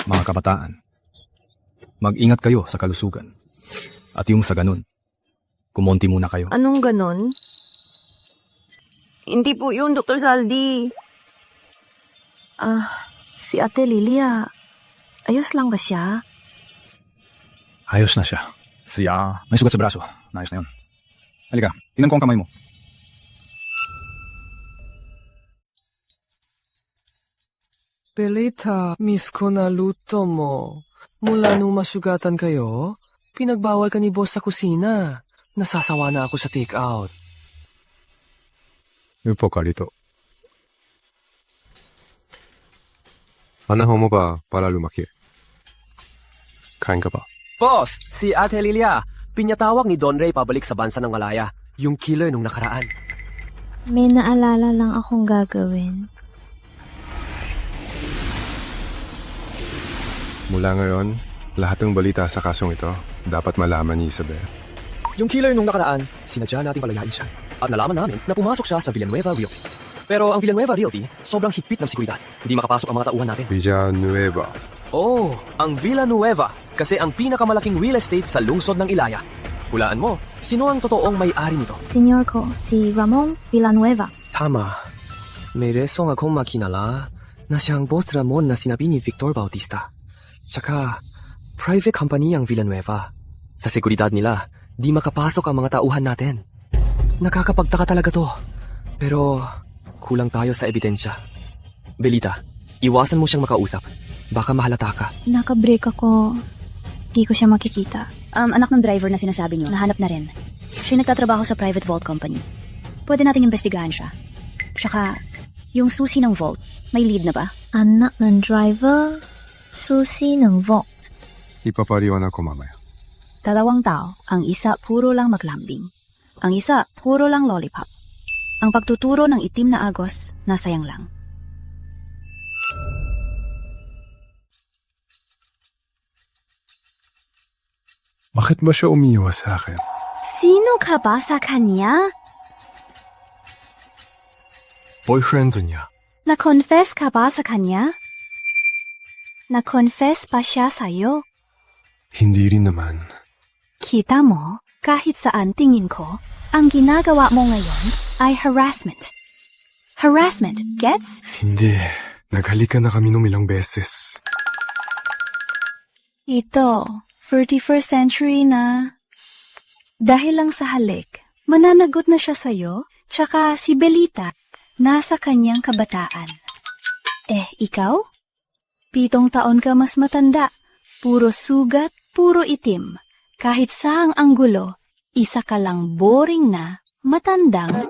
Mga kabataan, mag-ingat kayo sa kalusugan. At yung sa ganun, kumonti muna kayo. Anong ganun? Hindi po yun, Dr. Zaldi. Si Ate Lilia, ayos lang ba siya? Ayos na siya. Siya, may sugat sa braso. Naayos na yun. Halika, tingnan ko ang kamay mo. Pelita, miss ko na luto mo. Mula nung masugatan kayo, pinagbawal ka ni boss sa kusina. Nasasawa na ako sa take-out. Upo ka dito. Panahon mo ba para lumaki? Kain ka pa? Boss, si Ate Lilia. Pinyatawag ni Don Ray pabalik sa bansa ng Malaya. Yung killer nung nakaraan. May naalala lang akong gagawin. Mula ngayon, lahat ng balita sa kasong ito, dapat malaman ni Isabel. Yung killer nung nakaraan, sinadya natin palayain siya. At nalaman namin na pumasok siya sa Villanueva Realty. Pero ang Villanueva Realty, sobrang higpit ng seguridad. Hindi makapasok ang mga tauhan natin. Villanueva. Oh, ang Villanueva. Kasi ang pinakamalaking real estate sa lungsod ng Ilaya. Hulaan mo, sino ang totoong may-ari nito? Senior ko, si Ramon Villanueva. Tama. May resong akong makinala na siyang boss Ramon na sinabi ni Victor Bautista. Tsaka, private company ang Villanueva. Sa seguridad nila, di makapasok ang mga tauhan natin. Nakakapagtaka talaga to. Pero, kulang tayo sa ebidensya. Belita, iwasan mo siyang makausap. Baka mahalata ka. Naka-break ako. Di ko siya makikita. Anak ng driver na sinasabi niyo, nahanap na rin. Siya nagtatrabaho sa private vault company. Pwede nating imbestigahan siya. Tsaka, yung susi ng vault, may lead na ba? Anak ng driver, susi ng vault. Ipapariwan ako mamaya. 2 tao, ang isa puro lang maglambing. Ang isa puro lang lollipop. Ang pagtuturo ng Itim na Agos, nasayang lang. Bakit ba siya umiwas sa akin? Sino ka ba sa kanya? Boyfriend niya. Na-confess ka ba sa kanya? Na-confess pa siya sa'yo? Hindi rin naman. Kita mo, kahit saan tingin ko, ang ginagawa mo ngayon ay harassment. Harassment, gets? Hindi. Naghalikan na kami nung ilang beses. Ito, 31st century na. Dahil lang sa halik, mananagot na siya sa'yo, tsaka si Belita, nasa kanyang kabataan. Ikaw? 7 taon ka mas matanda. Puro sugat, puro itim. Kahit saang anggulo, isa ka lang boring na, matandang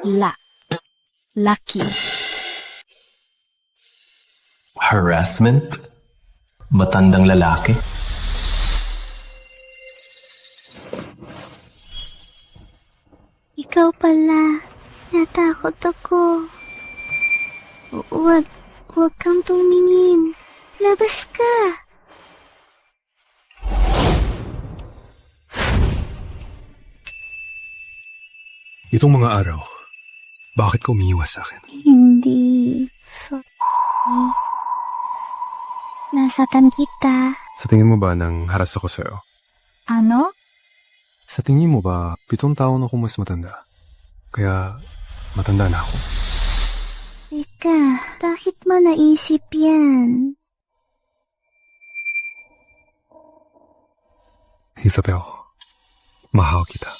laki. Harassment? Matandang lalaki? Ikaw pala. Natakot ako. Wag kang tumingin. Labas ka. Itong mga araw, bakit ka umiiwas sa akin? Hindi. Nasaktan kita. Sa tingin mo ba nang haras ako sa'yo? Ano? Sa tingin mo ba 7 taon ako mas matanda? Kaya matanda na ako. Teka, bakit mo naisip yan? Isabel, mahal kita.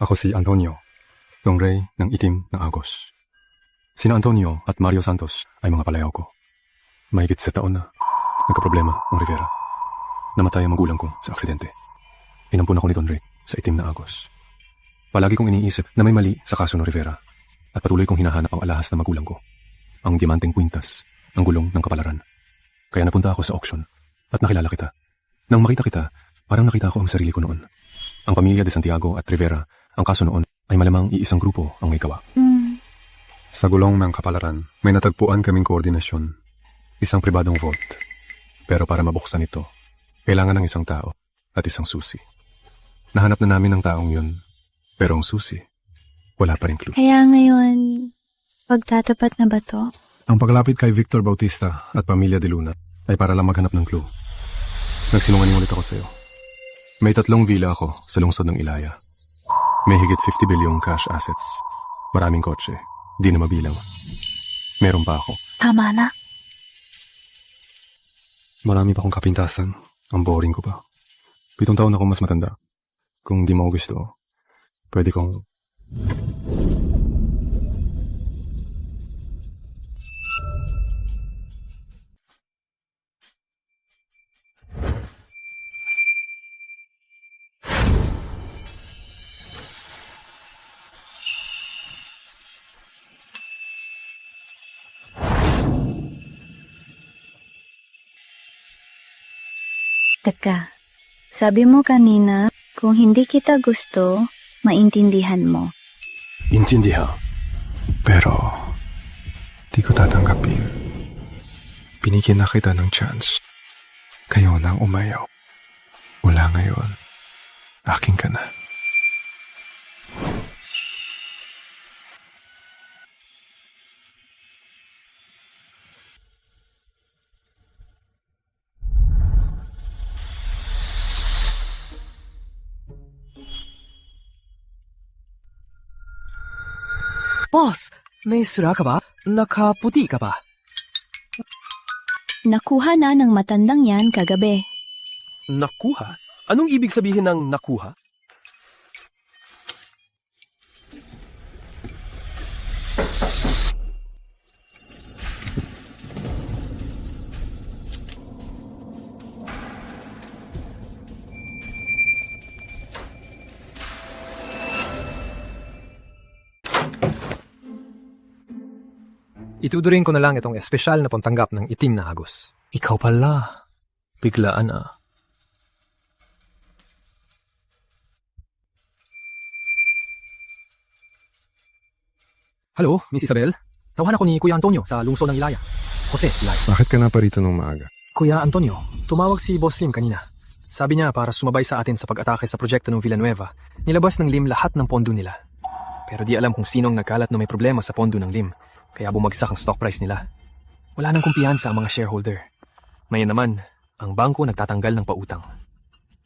Ako si Antonio, Longrey ng Itim ng Agos. Sina Antonio at Mario Santos ay mga palayaw ko. Mahigit 7 taon na nagkaproblema ang Rivera. Namatay ang magulang ko sa aksidente. Inampun ako ni Don Ray sa Itim na Agos. Palagi kong iniisip na may mali sa kaso ng Rivera at patuloy kong hinahanap ang alahas na magulang ko, ang diamanteng kwintas, ang gulong ng kapalaran. Kaya napunta ako sa auction at nakilala kita. Nang makita kita, parang nakita ko ang sarili ko noon. Ang pamilya de Santiago at Rivera, ang kaso noon ay malamang iisang grupo ang may gawa. Sa gulong ng kapalaran, may natagpuan kaming koordinasyon, isang pribadong vault. Pero para mabuksan ito, kailangan ng isang tao at isang susi. Nahanap na namin ang taong yun, pero ang susi, wala pa rin clue. Kaya ngayon, pagtatapat na ba to? Ang paglapit kay Victor Bautista at pamilya de Luna ay para lang maghanap ng clue. Nagsinungaling ulit ako sa'yo. May 3 villa ako sa lungsod ng Ilaya. May higit 50 bilyong cash assets. Maraming kotse, di na mabilang. Meron pa ako. Tama na. Marami pa akong kapintasan. Ang boring ko pa. 7 taon ako mas matanda. Kung di mo gusto, pwede kong... Teka, sabi mo kanina, kung hindi kita gusto, maintindihan mo. Intindihan. Pero, di ko tatanggapin. Binigyan na kita ng chance. Kayo nang umayaw. Wala ngayon. Akin ka na. Boss, may sura ka ba? Nakaputi ka ba? Nakuha na ng matandang yan kagabi. Nakuha? Anong ibig sabihin ng nakuha? Ituturing ko na lang itong espesyal na pangtanggap ng Itim na Agos. Ikaw pala. Biglaan ah. Hello, Miss Isabel? Tawahan ako ni Kuya Antonio sa lungsod ng Ilaya. Jose, Ilaya. Bakit ka na pa rito nung maaga? Kuya Antonio, tumawag si Boss Lim kanina. Sabi niya para sumabay sa atin sa pag-atake sa proyekto ng Villanueva, nilabas ng Lim lahat ng pondo nila. Pero di alam kung sinong nagkalat na may problema sa pondo ng Lim, kaya bumagsak ang stock price nila. Wala nang kumpiyansa ang mga shareholder. Ngayon naman, ang bangko nagtatanggal ng pautang.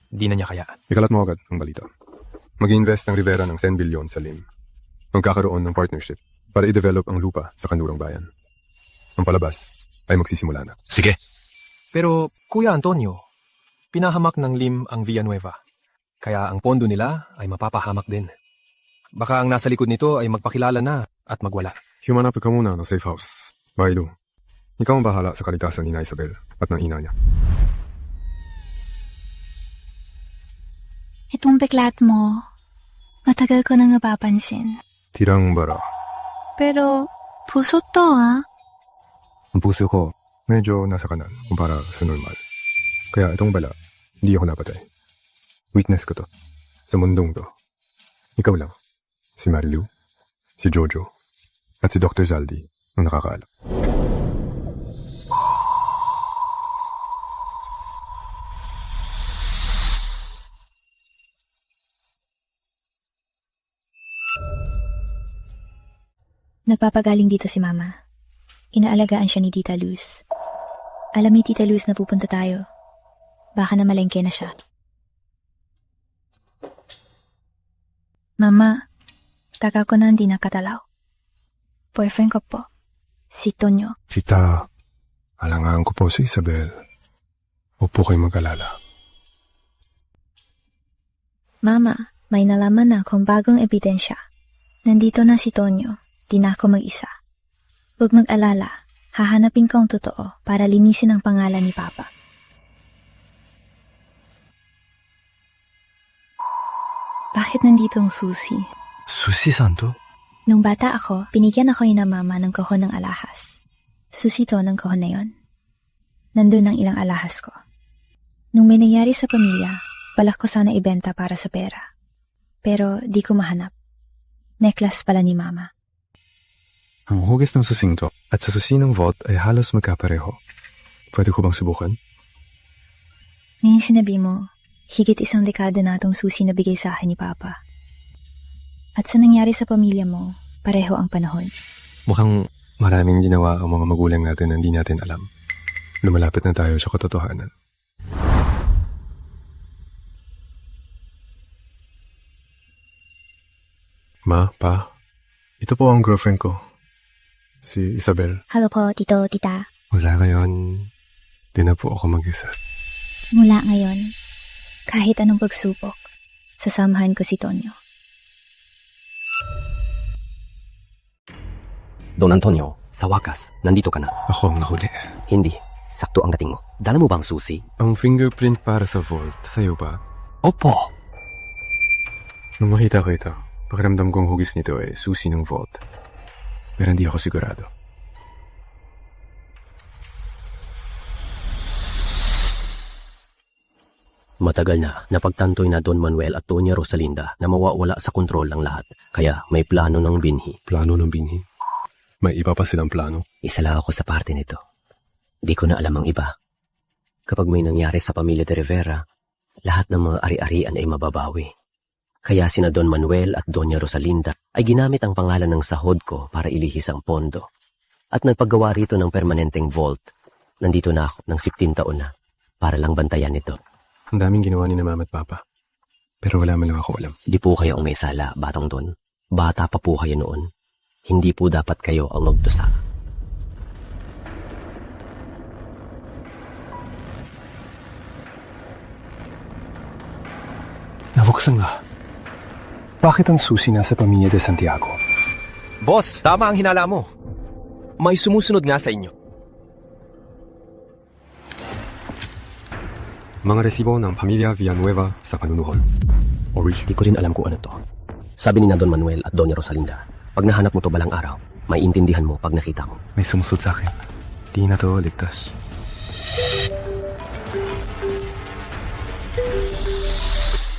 Di na niya kayaan. Ikalat mo agad ang balita. Mag-invest ng Rivera ng 10 bilyon sa Lim. Magkakaroon ng partnership para i-develop ang lupa sa kanlurang bayan. Ang palabas ay magsisimula na. Sige. Pero, Kuya Antonio, pinahamak ng Lim ang Villanueva. Kaya ang pondo nila ay mapapahamak din. Baka ang nasa likod nito ay magpakilala na at magwala. Humanap ka muna ng safe house. Mailu, ikaw ang bahala sa kaligtasan ni Isabel at ng ina niya. Itong beklat mo, matagal ko nang napapansin. Tirang bara. Pero, puso to Ang puso ko, medyo nasa kanan kumpara sa normal. Kaya itong bala, hindi ako napatay. Weakness ko to. Sa mundong to. Ikaw lang. Si Marilu, si Jojo, at si Dr. Zaldi ang nakakaalam. Nagpapagaling dito si Mama. Inaalagaan siya ni Tita Luz. Alam ni Tita Luz na pupunta tayo. Baka na malengke na siya. Mama, tagal ko na hindi nakatalaw. Boyfriend ko po, si Tonyo. Tita, alangaan ko po si Isabel. Upo kayo mag-alala. Mama, may nalaman na kung bagong ebidensya. Nandito na si Tonyo. Di na ako mag-isa. Huwag mag-alala, hahanapin ko ang totoo para linisin ang pangalan ni Papa. Bakit nandito ang susi? Susi Santo? Nung bata ako, binigyan ako ni na Mama ng kahon ng alahas. Susi to ng kahon na yon. Nandun ang ilang alahas ko. Nung may nangyari sa pamilya, balak ko sana ibenta para sa pera. Pero di ko mahanap. Necklace pala ni Mama. Ang hugis ng susing to at sa susi ng vault ay halos magkapareho. Pwede ko bang subukan? Ngayon sinabi mo, higit 1 dekada na itong susi na bigay sa akin ni Papa. At sa nangyari sa pamilya mo, pareho ang panahon. Mukhang maraming ginawa ang mga magulang natin na hindi natin alam. Lumalapit na tayo sa katotohanan. Ma, Pa, ito po ang girlfriend ko. Si Isabel. Hello po, Tito, Tita. Wala ngayon, di na po ako mag-isa. Mula ngayon, kahit anong pagsubok, sasamahan ko si Tonyo. Don Antonio, sa wakas, nandito ka na. Ako ang nahuli. Hindi, sakto ang dating mo. Dala mo bang susi? Ang fingerprint para sa vault, sa'yo ba? Opo. Nung makita ko ito, pakiramdam kong hugis nito ay susi ng vault. Pero hindi ako sigurado. Matagal na napagtantoy na Don Manuel at Doña Rosalinda na mawawala sa kontrol ang lahat. Kaya may plano ng binhi. Plano ng binhi? May iba pa silang plano? Isa lang ako sa parte nito. Di ko na alam ang iba. Kapag may nangyari sa pamilya de Rivera, lahat ng mga ari-arian ay mababawi. Kaya sina Don Manuel at Doña Rosalinda ay ginamit ang pangalan ng sahod ko para ilihis ang pondo. At nagpagawa rito ng permanenteng vault. Nandito na ako ng 17 taon na para lang bantayan ito. Ang daming ginawa ni na Mama at Papa. Pero wala man lang ako alam. Di po kayo ang may sala, Batang Don. Bata pa po kayo noon. Hindi po dapat kayo ang magdusa. Nabuksan nga. Bakit ang susi nasa pamilya de Santiago? Boss, tama ang hinala mo. May sumusunod nga sa inyo. Mga resibo ng pamilya Villanueva sa panunuhol. Di ko rin alam kung ano to. Sabi ni na Don Manuel at Doña Rosalinda, pag nahanap mo to balang araw, may intindihan mo pag nakita mo. May sumusod sa akin. Di na to ligtas.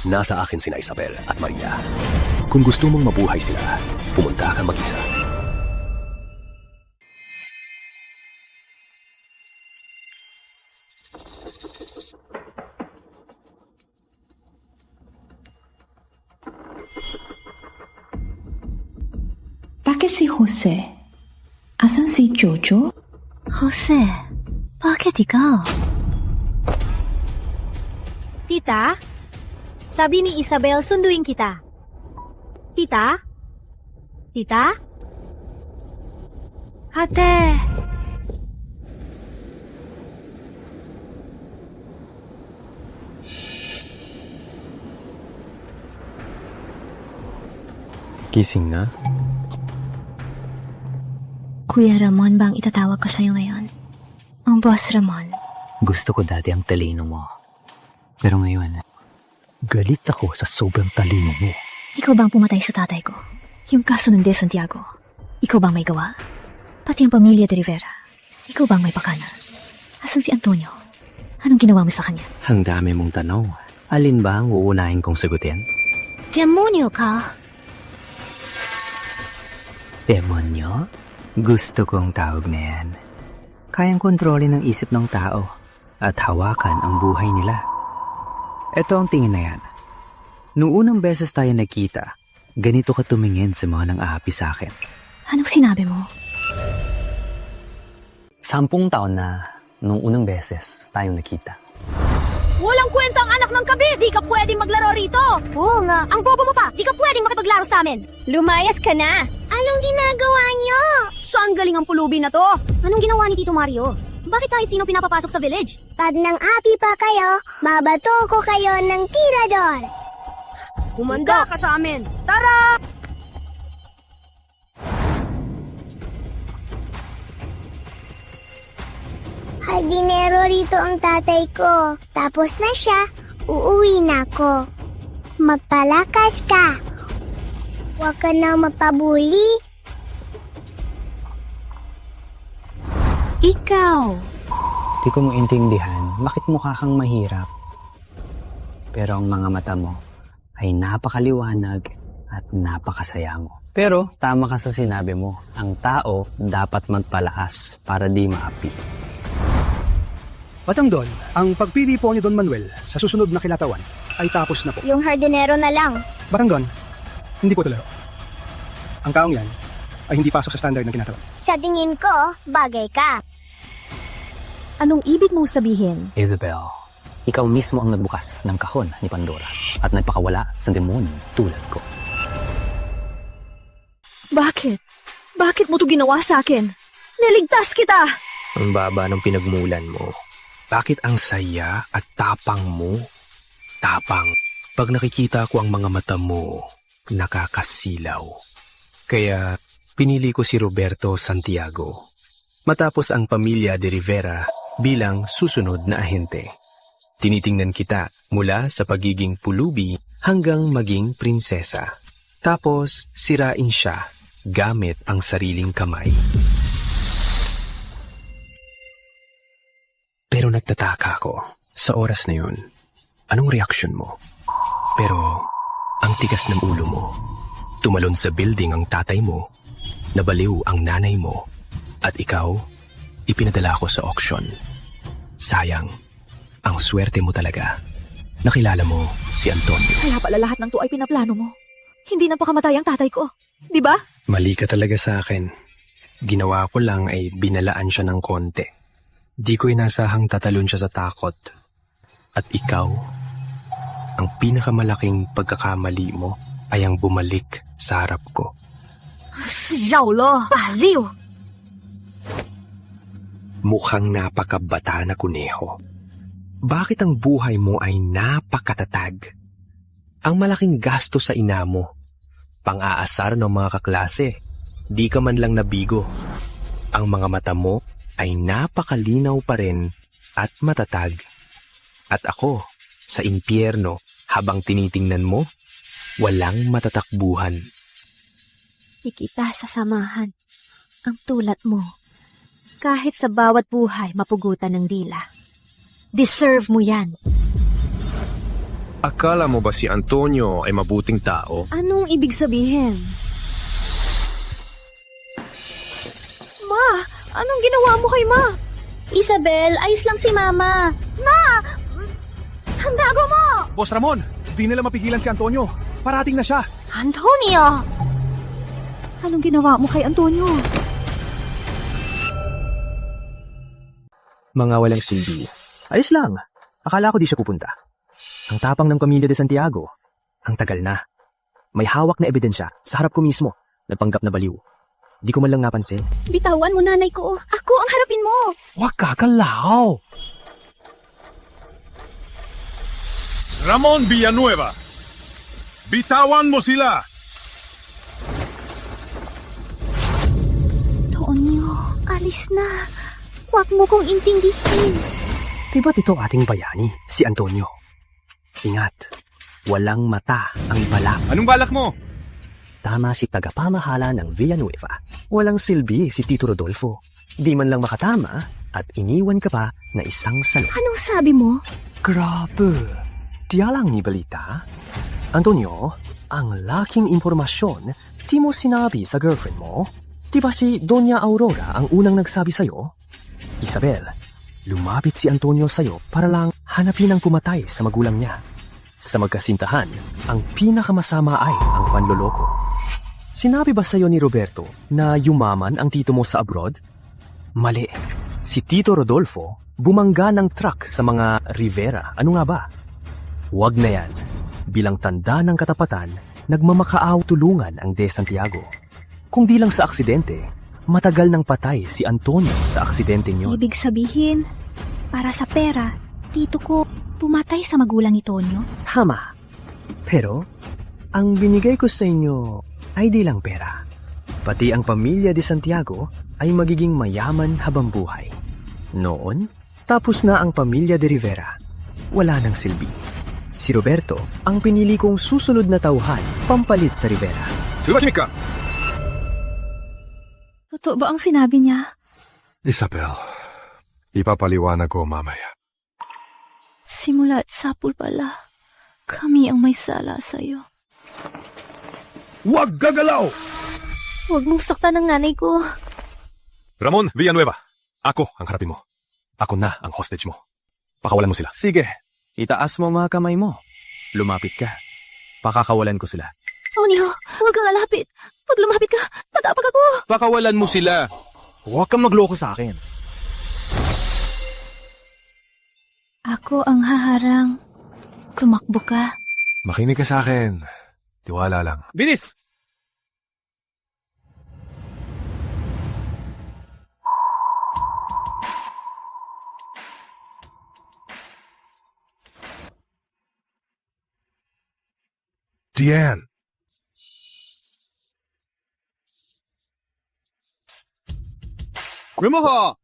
Nasa akin sina Isabel at Maria. Kung gusto mong mabuhay sila, pumunta ka mag-isa. si Jose? Asan si Jojo? Jose, bakit ikaw? Tita? Sabi ni Isabel, sunduin kita. Tita? Tita? Ate! Gising na? Kuya Ramon ba ang itatawag ko sa'yo ngayon? Ang Boss Ramon. Gusto ko dati ang talino mo. Pero ngayon, galit ako sa sobrang talino mo. Ikaw ba ang pumatay sa tatay ko? Yung kaso ng De Santiago? Ikaw ba ang may gawa? Pati ang pamilya de Rivera? Ikaw ba ang may pakana? Asan si Antonio? Anong ginawa mo sa kanya? ang dami mong tanong. Alin ba ang uunahin kong sagutin? Demonyo ka? Demonyo? Gusto kong tawag na yan. Kayang kontrolin ang isip ng tao at hawakan ang buhay nila. Ito ang tingin na yan. Noong unang beses tayo nagkita, ganito ka tumingin sa mga nang-aapi sa akin. Anong sinabi mo? 10 taon na nung unang beses tayong nakita. Walang kwenta ang anak ng kabit! Di ka pwedeng maglaro rito! Oo nga, ang bobo mo pa! Di ka pwedeng makipaglaro sa amin! Lumayas ka na! Anong ginagawa niyo? Saan galing ang pulubi na to? Anong ginawa ni Tito Mario? Bakit kahit sino pinapapasok sa village? Pag nang api pa kayo, babato ko kayo ng tirador. Humanda ka sa amin! Tara! Hardinero rito ang tatay ko. Tapos na siya, uuwi na ako. Magpalakas ka. Huwag ka na mapabuli. Ikaw! Di ko maintindihan, bakit mukha kang mahirap? Pero ang mga mata mo ay napakaliwanag at napakasaya mo. Pero tama ka sa sinabi mo, ang tao dapat magpalakas para di maapi. Batang Don, ang pagpili po ni Don Manuel sa susunod na kilatawan ay tapos na po. Yung hardinero na lang. Batang Don, hindi po ito laro. Ang taong yan ay hindi pasok sa standard ng kinatawan. Sa tingin ko, bagay ka. Anong ibig mong sabihin? Isabel, ikaw mismo ang nagbukas ng kahon ni Pandora at nagpakawala sa demonyo tulad ko. Bakit? Bakit mo to ginawa sa akin? Niligtas kita! Ang baba ng pinagmulan mo. Bakit ang saya at tapang mo? Tapang. Pag nakikita ko ang mga mata mo, nakakasilaw. Kaya pinili ko si Roberto Santiago. Matapos ang pamilya de Rivera bilang susunod na ahente. Tinitingnan kita mula sa pagiging pulubi hanggang maging prinsesa. Tapos sirain siya gamit ang sariling kamay. Pero nagtataka ako sa oras na yun. Anong reaksyon mo? Pero ang tigas ng ulo mo. Tumalon sa building ang tatay mo. Nabaliw ang nanay mo. At ikaw, ipinadala ko sa auction. Sayang, ang swerte mo talaga. Nakilala mo si Antonio. Kaya pala lahat ng to ay pinaplano mo. Hindi napakamatay ang tatay ko. Di ba? Mali ka talaga sa akin. Ginawa ko lang ay binalaan siya ng konti. Di ko inasahang tatalon siya sa takot. At ikaw, ang pinakamalaking pagkakamali mo ay ang bumalik sa harap ko. Yaulo! Baliw! Mukhang napakabata na kuneho. Bakit ang buhay mo ay napakatatag? Ang malaking gasto sa ina mo. Pang-aasar ng mga kaklase. Di ka man lang nabigo. Ang mga mata mo ay napakalinaw pa rin at matatag. At ako, sa impyerno, habang tinitingnan mo, walang matatakbuhan. Di kita sasamahan. Ang tulad mo. Kahit sa bawat buhay mapugutan ng dila. Deserve mo yan. Akala mo ba si Antonio ay mabuting tao? Anong ibig sabihin? Ma! Anong ginawa mo kay Ma? Isabel, ayos lang si Mama. Ma! Handa ako mo! Boss Ramon, di nila mapigilan si Antonio. Parating na siya. Antonio! Anong ginawa mo kay Antonio? Mga walang silbi. Ayos lang. Akala ko di siya pupunta. Ang tapang ng pamilya de Santiago. Ang tagal na. May hawak na ebidensya sa harap ko mismo. Nagpanggap na baliw. Di ko man lang napansin. Bitawan mo nanay ko. Ako ang harapin mo. Huwag kakalaw! Ramon Villanueva! Bitawan mo sila! Tonyo, alis na. Huwag mo kong intindihin. Diba't ito ating bayani, si Antonio? Ingat, walang mata ang balak. Anong balak mo? Tama si tagapamahala ng Villanueva. Walang silbi si Tito Rodolfo. Di man lang makatama at iniwan ka pa na isang salo. Anong sabi mo? Grabe. Diya lang ni balita. Antonio, ang laking impormasyon di mo sinabi sa girlfriend mo. Di ba si Doña Aurora ang unang nagsabi sa'yo? Isabel, lumapit si Antonio sa'yo para lang hanapin ang pumatay sa magulang niya. Sa magkasintahan, ang pinakamasama ay ang panloloko. Sinabi ba sa'yo ni Roberto na yumaman ang tito mo sa abroad? Mali. Si Tito Rodolfo bumangga ng truck sa mga Rivera. Ano nga ba? Huwag na yan. Bilang tanda ng katapatan, nagmamakaaw tulungan ang De Santiago. Kung di lang sa aksidente, matagal nang patay si Antonio sa aksidenteng yon. Ibig sabihin, para sa pera, tito ko pumatay sa magulang ni Tonyo? Tama. Pero, ang binigay ko sa inyo ay di lang pera. Pati ang pamilya de Santiago ay magiging mayaman habang buhay. Noon, tapos na ang pamilya de Rivera. Wala nang silbi. Si Roberto ang pinili kong susunod na tauhan pampalit sa Rivera. Tumahimik ka! Totoo ba ang sinabi niya? Isabel, ipapaliwanag ko mamaya. Simula't sapul pala. Kami ang may sala sa'yo. Huwag gagalaw! Huwag mong saktan ang nanay ko. Ramon Villanueva, ako ang harapin mo. Ako na ang hostage mo. Pakawalan mo sila. Sige, itaas mo mga kamay mo. Lumapit ka. Pakakawalan ko sila. Tonyo, huwag kang alapit. Pag lumapit ka, tatapag ako. Pakawalan mo sila. Huwag kang magloko sa akin. Ako ang haharang. Tumakbo ka. Makinig ka sa akin. Tiwala lang. Bilis! Diane! Remoha!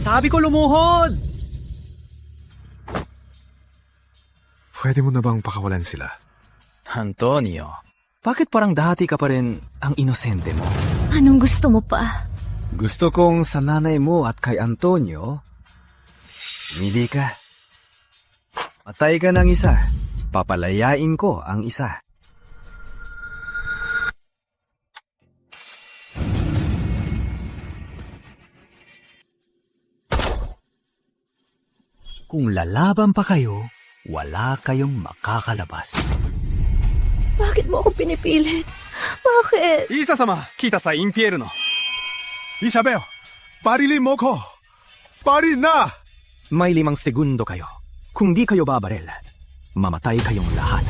Sabi ko lumuhod! Pwede mo na bang pakawalan sila? Antonio, bakit parang dati ka pa rin ang inosente mo? Anong gusto mo pa? Gusto kong sa nanay mo at kay Antonio, pumili ka. Patay ka ng isa, papalayain ko ang isa. Kung lalaban pa kayo, wala kayong makakalabas. Bakit mo ako pinipilit? Bakit? Isa-sama, kita sa impyerno. Isabel, parilin mo ko. Pari na! May 5 segundo kayo. Kung di kayo babaril, mamatay kayong lahat.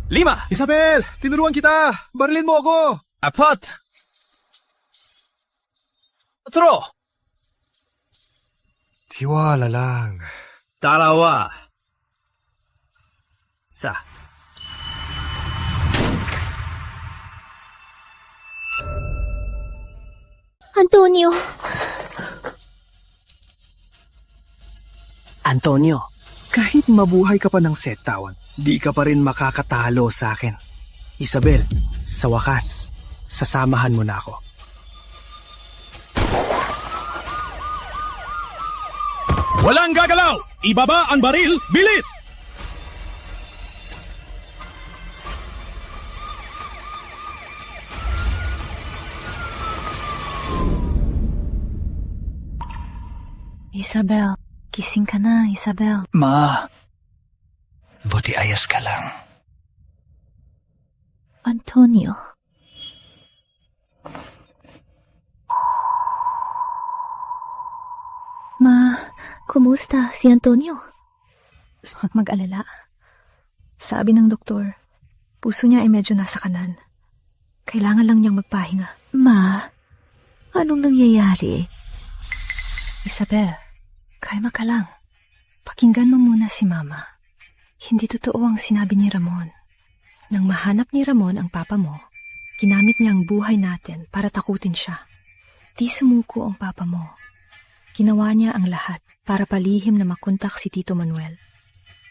5! Isabel, tinuruan kita. Barilin mo ako. 4! 4! Tiwala lang. 2! 1. Antonio! Antonio, kahit mabuhay ka pa ng setawan, di ka pa rin makakatalo sa akin. Isabel, sa wakas, sasamahan mo na ako. Walang gagalaw! Ibaba ang baril! Bilis! Isabel, gising ka na, Isabel. Ma, buti ayos ka lang. Antonio. Ma, kumusta si Antonio? Huwag mag-alala. Sabi ng doktor, puso niya ay medyo nasa kanan. Kailangan lang niyang magpahinga. Ma, anong nangyayari? Isabel, kalma ka lang. Pakinggan mo muna si Mama. Hindi totoo ang sinabi ni Ramon. Nang mahanap ni Ramon ang papa mo, ginamit niya ang buhay natin para takutin siya. Di sumuko ang papa mo. Ginawa niya ang lahat para palihim na makontak si Tito Manuel.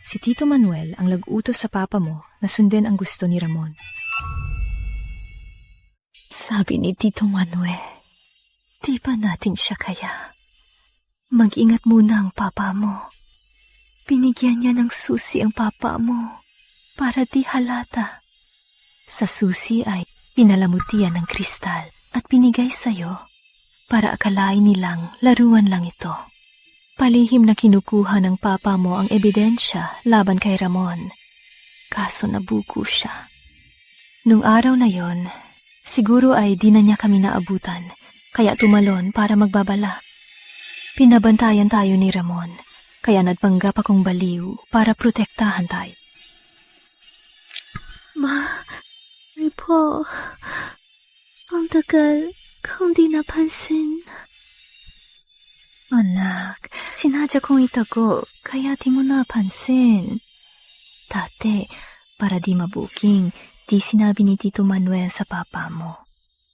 Si Tito Manuel ang nag-utos sa papa mo na sundin ang gusto ni Ramon. Sabi ni Tito Manuel, di ba natin siya kaya? Mag-ingat muna ang papa mo. Binigyan niya ng susi ang papa mo para di halata. Sa susi ay pinalamutian ng kristal at binigay sa'yo para akalain nilang laruan lang ito. Palihim na kinukuha ng papa mo ang ebidensya laban kay Ramon. Kaso nabuko siya. Nung araw na yon, siguro ay di na niya kami naabutan, kaya tumalon para magbabala. Pinabantayan tayo ni Ramon, kaya nagpanggap akong baliw para protektahan tayo. Ma, Ripo, ang tagal kung di napansin. Anak, sinadya kong itago, kaya di mo napansin. Dati, para di mabuking, di sinabi ni Tito Manuel sa papa mo.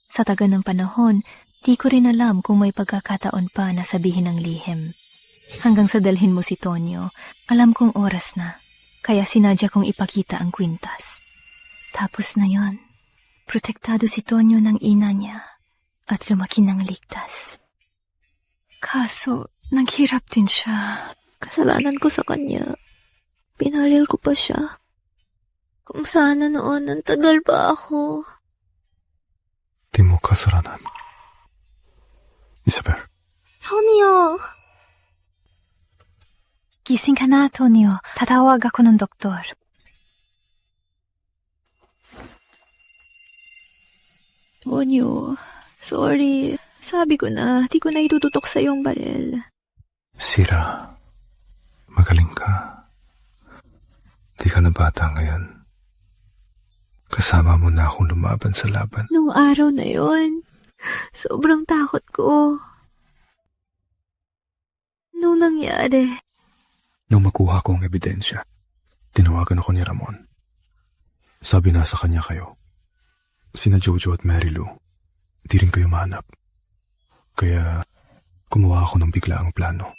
Sa taga ng panahon, di ko rin alam kung may pagkakataon pa na sabihin ng lihim. Hanggang sa dalhin mo si Tonyo, alam kong oras na, kaya sinadya kong ipakita ang kwintas. Tapos na yon, protektado si Tonyo ng ina niya at lumaki ng ligtas. Kaso, naghirap din siya. Kasalanan ko sa kanya. Pinalil ko pa siya. Kung sana noon, ang tagal pa ako. Di mo kasalanan. Isabel. Tonyo! Gising ka na, Tonyo. Tatawag ako ng doktor. Tonyo, sorry. Sabi ko na, di ko na itututok sa iyong baril. Sira, magaling ka. Di ka na bata ngayon. Kasama mo na akong lumaban sa laban. Nung araw na yon, sobrang takot ko. Nung nangyari. Nung makuha ko ang ebidensya, tinawagan ako ni Ramon. Sabi na sa kanya kayo. Sina Jojo at Mary Lou, di rin kayo mahanap. Kaya, gumawa ako ng biglaang plano.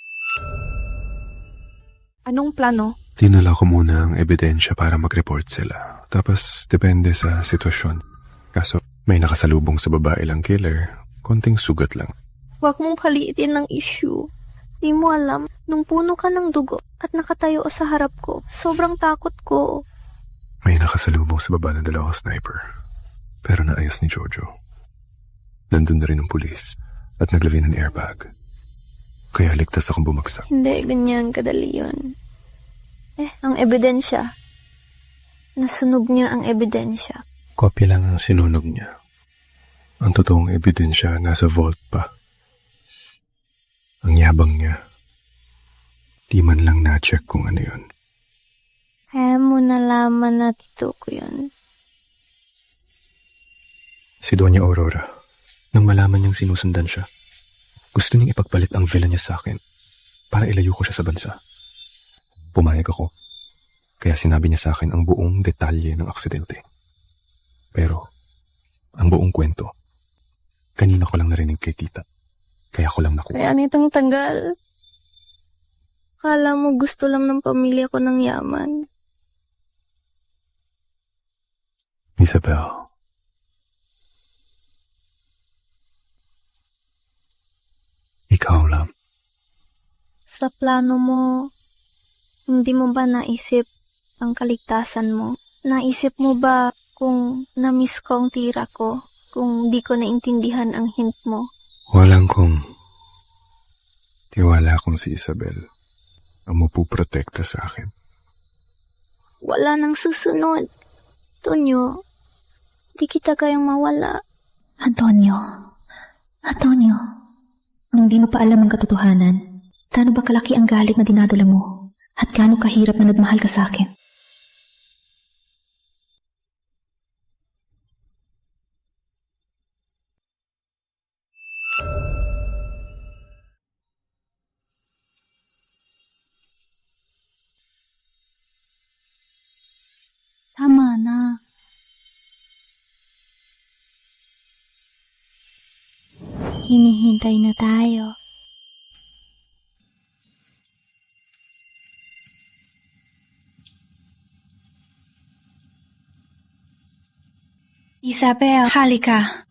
Anong plano? Dinala ko muna ang ebidensya para mag-report sila. Tapos, depende sa sitwasyon. Kaso, may nakasalubong sa babae lang killer. Konting sugat lang. Huwag mong paliitin ng issue. Di mo alam, nung puno ka ng dugo at nakatayo sa harap ko, sobrang takot ko. May nakasalubong sa baba ng dalawang sniper. Pero naayos ni Jojo. Nandun na rin ang pulis. At naglagay ng airbag. Kaya ligtas akong bumagsak. Hindi, ganyan kadali yun. Ang ebidensya. Nasunog niya ang ebidensya. Kopya lang ang sinunog niya. Ang totoong ebidensya nasa vault pa. Ang yabang niya. Di man lang na-check kung ano yun. Kaya mo nalaman na tito ko yun. Si Doña Aurora. Nang malaman niyang sinusundan siya, gusto niyang ipagpalit ang villa niya sa akin para ilayo ko siya sa bansa. Pumayag ako, kaya sinabi niya sa akin ang buong detalye ng aksidente. Pero, ang buong kwento, kanina ko lang narinig kay tita, kaya ko lang nakuha. Kaya nitong tagal, kala mo gusto lang ng pamilya ko ng yaman. Isabel, ikaw lang. Sa plano mo, hindi mo ba naisip ang kaligtasan mo? Naisip mo ba kung na-miss ko ang tira ko? Kung di ko naintindihan ang hint mo? Walang kung tiwala akong si Isabel ang mapuprotekta sa akin. Wala nang susunod. Tonyo, Di kita kayang mawala. Antonio, nung di mo pa alam ang katotohanan, gaano ba kalaki ang galit na dinadala mo at gaano kahirap na nagmahal ka sa akin? Tama na. Hinihintay na tayo. Isabel, halika.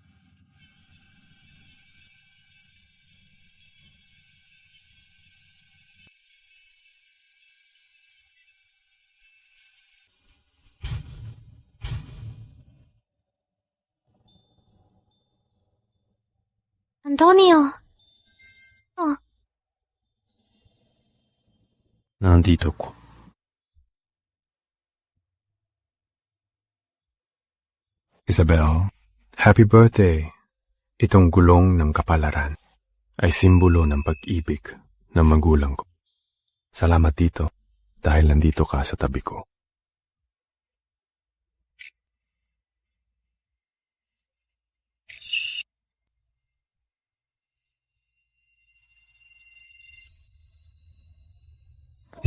Antonio! Oh, Nandito ko. Isabel, happy birthday. Itong gulong ng kapalaran ay simbolo ng pag-ibig ng magulang ko. Salamat dito dahil nandito ka sa tabi ko.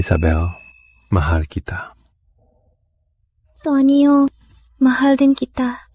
Isabel, mahal kita. Tonyo, mahal din kita.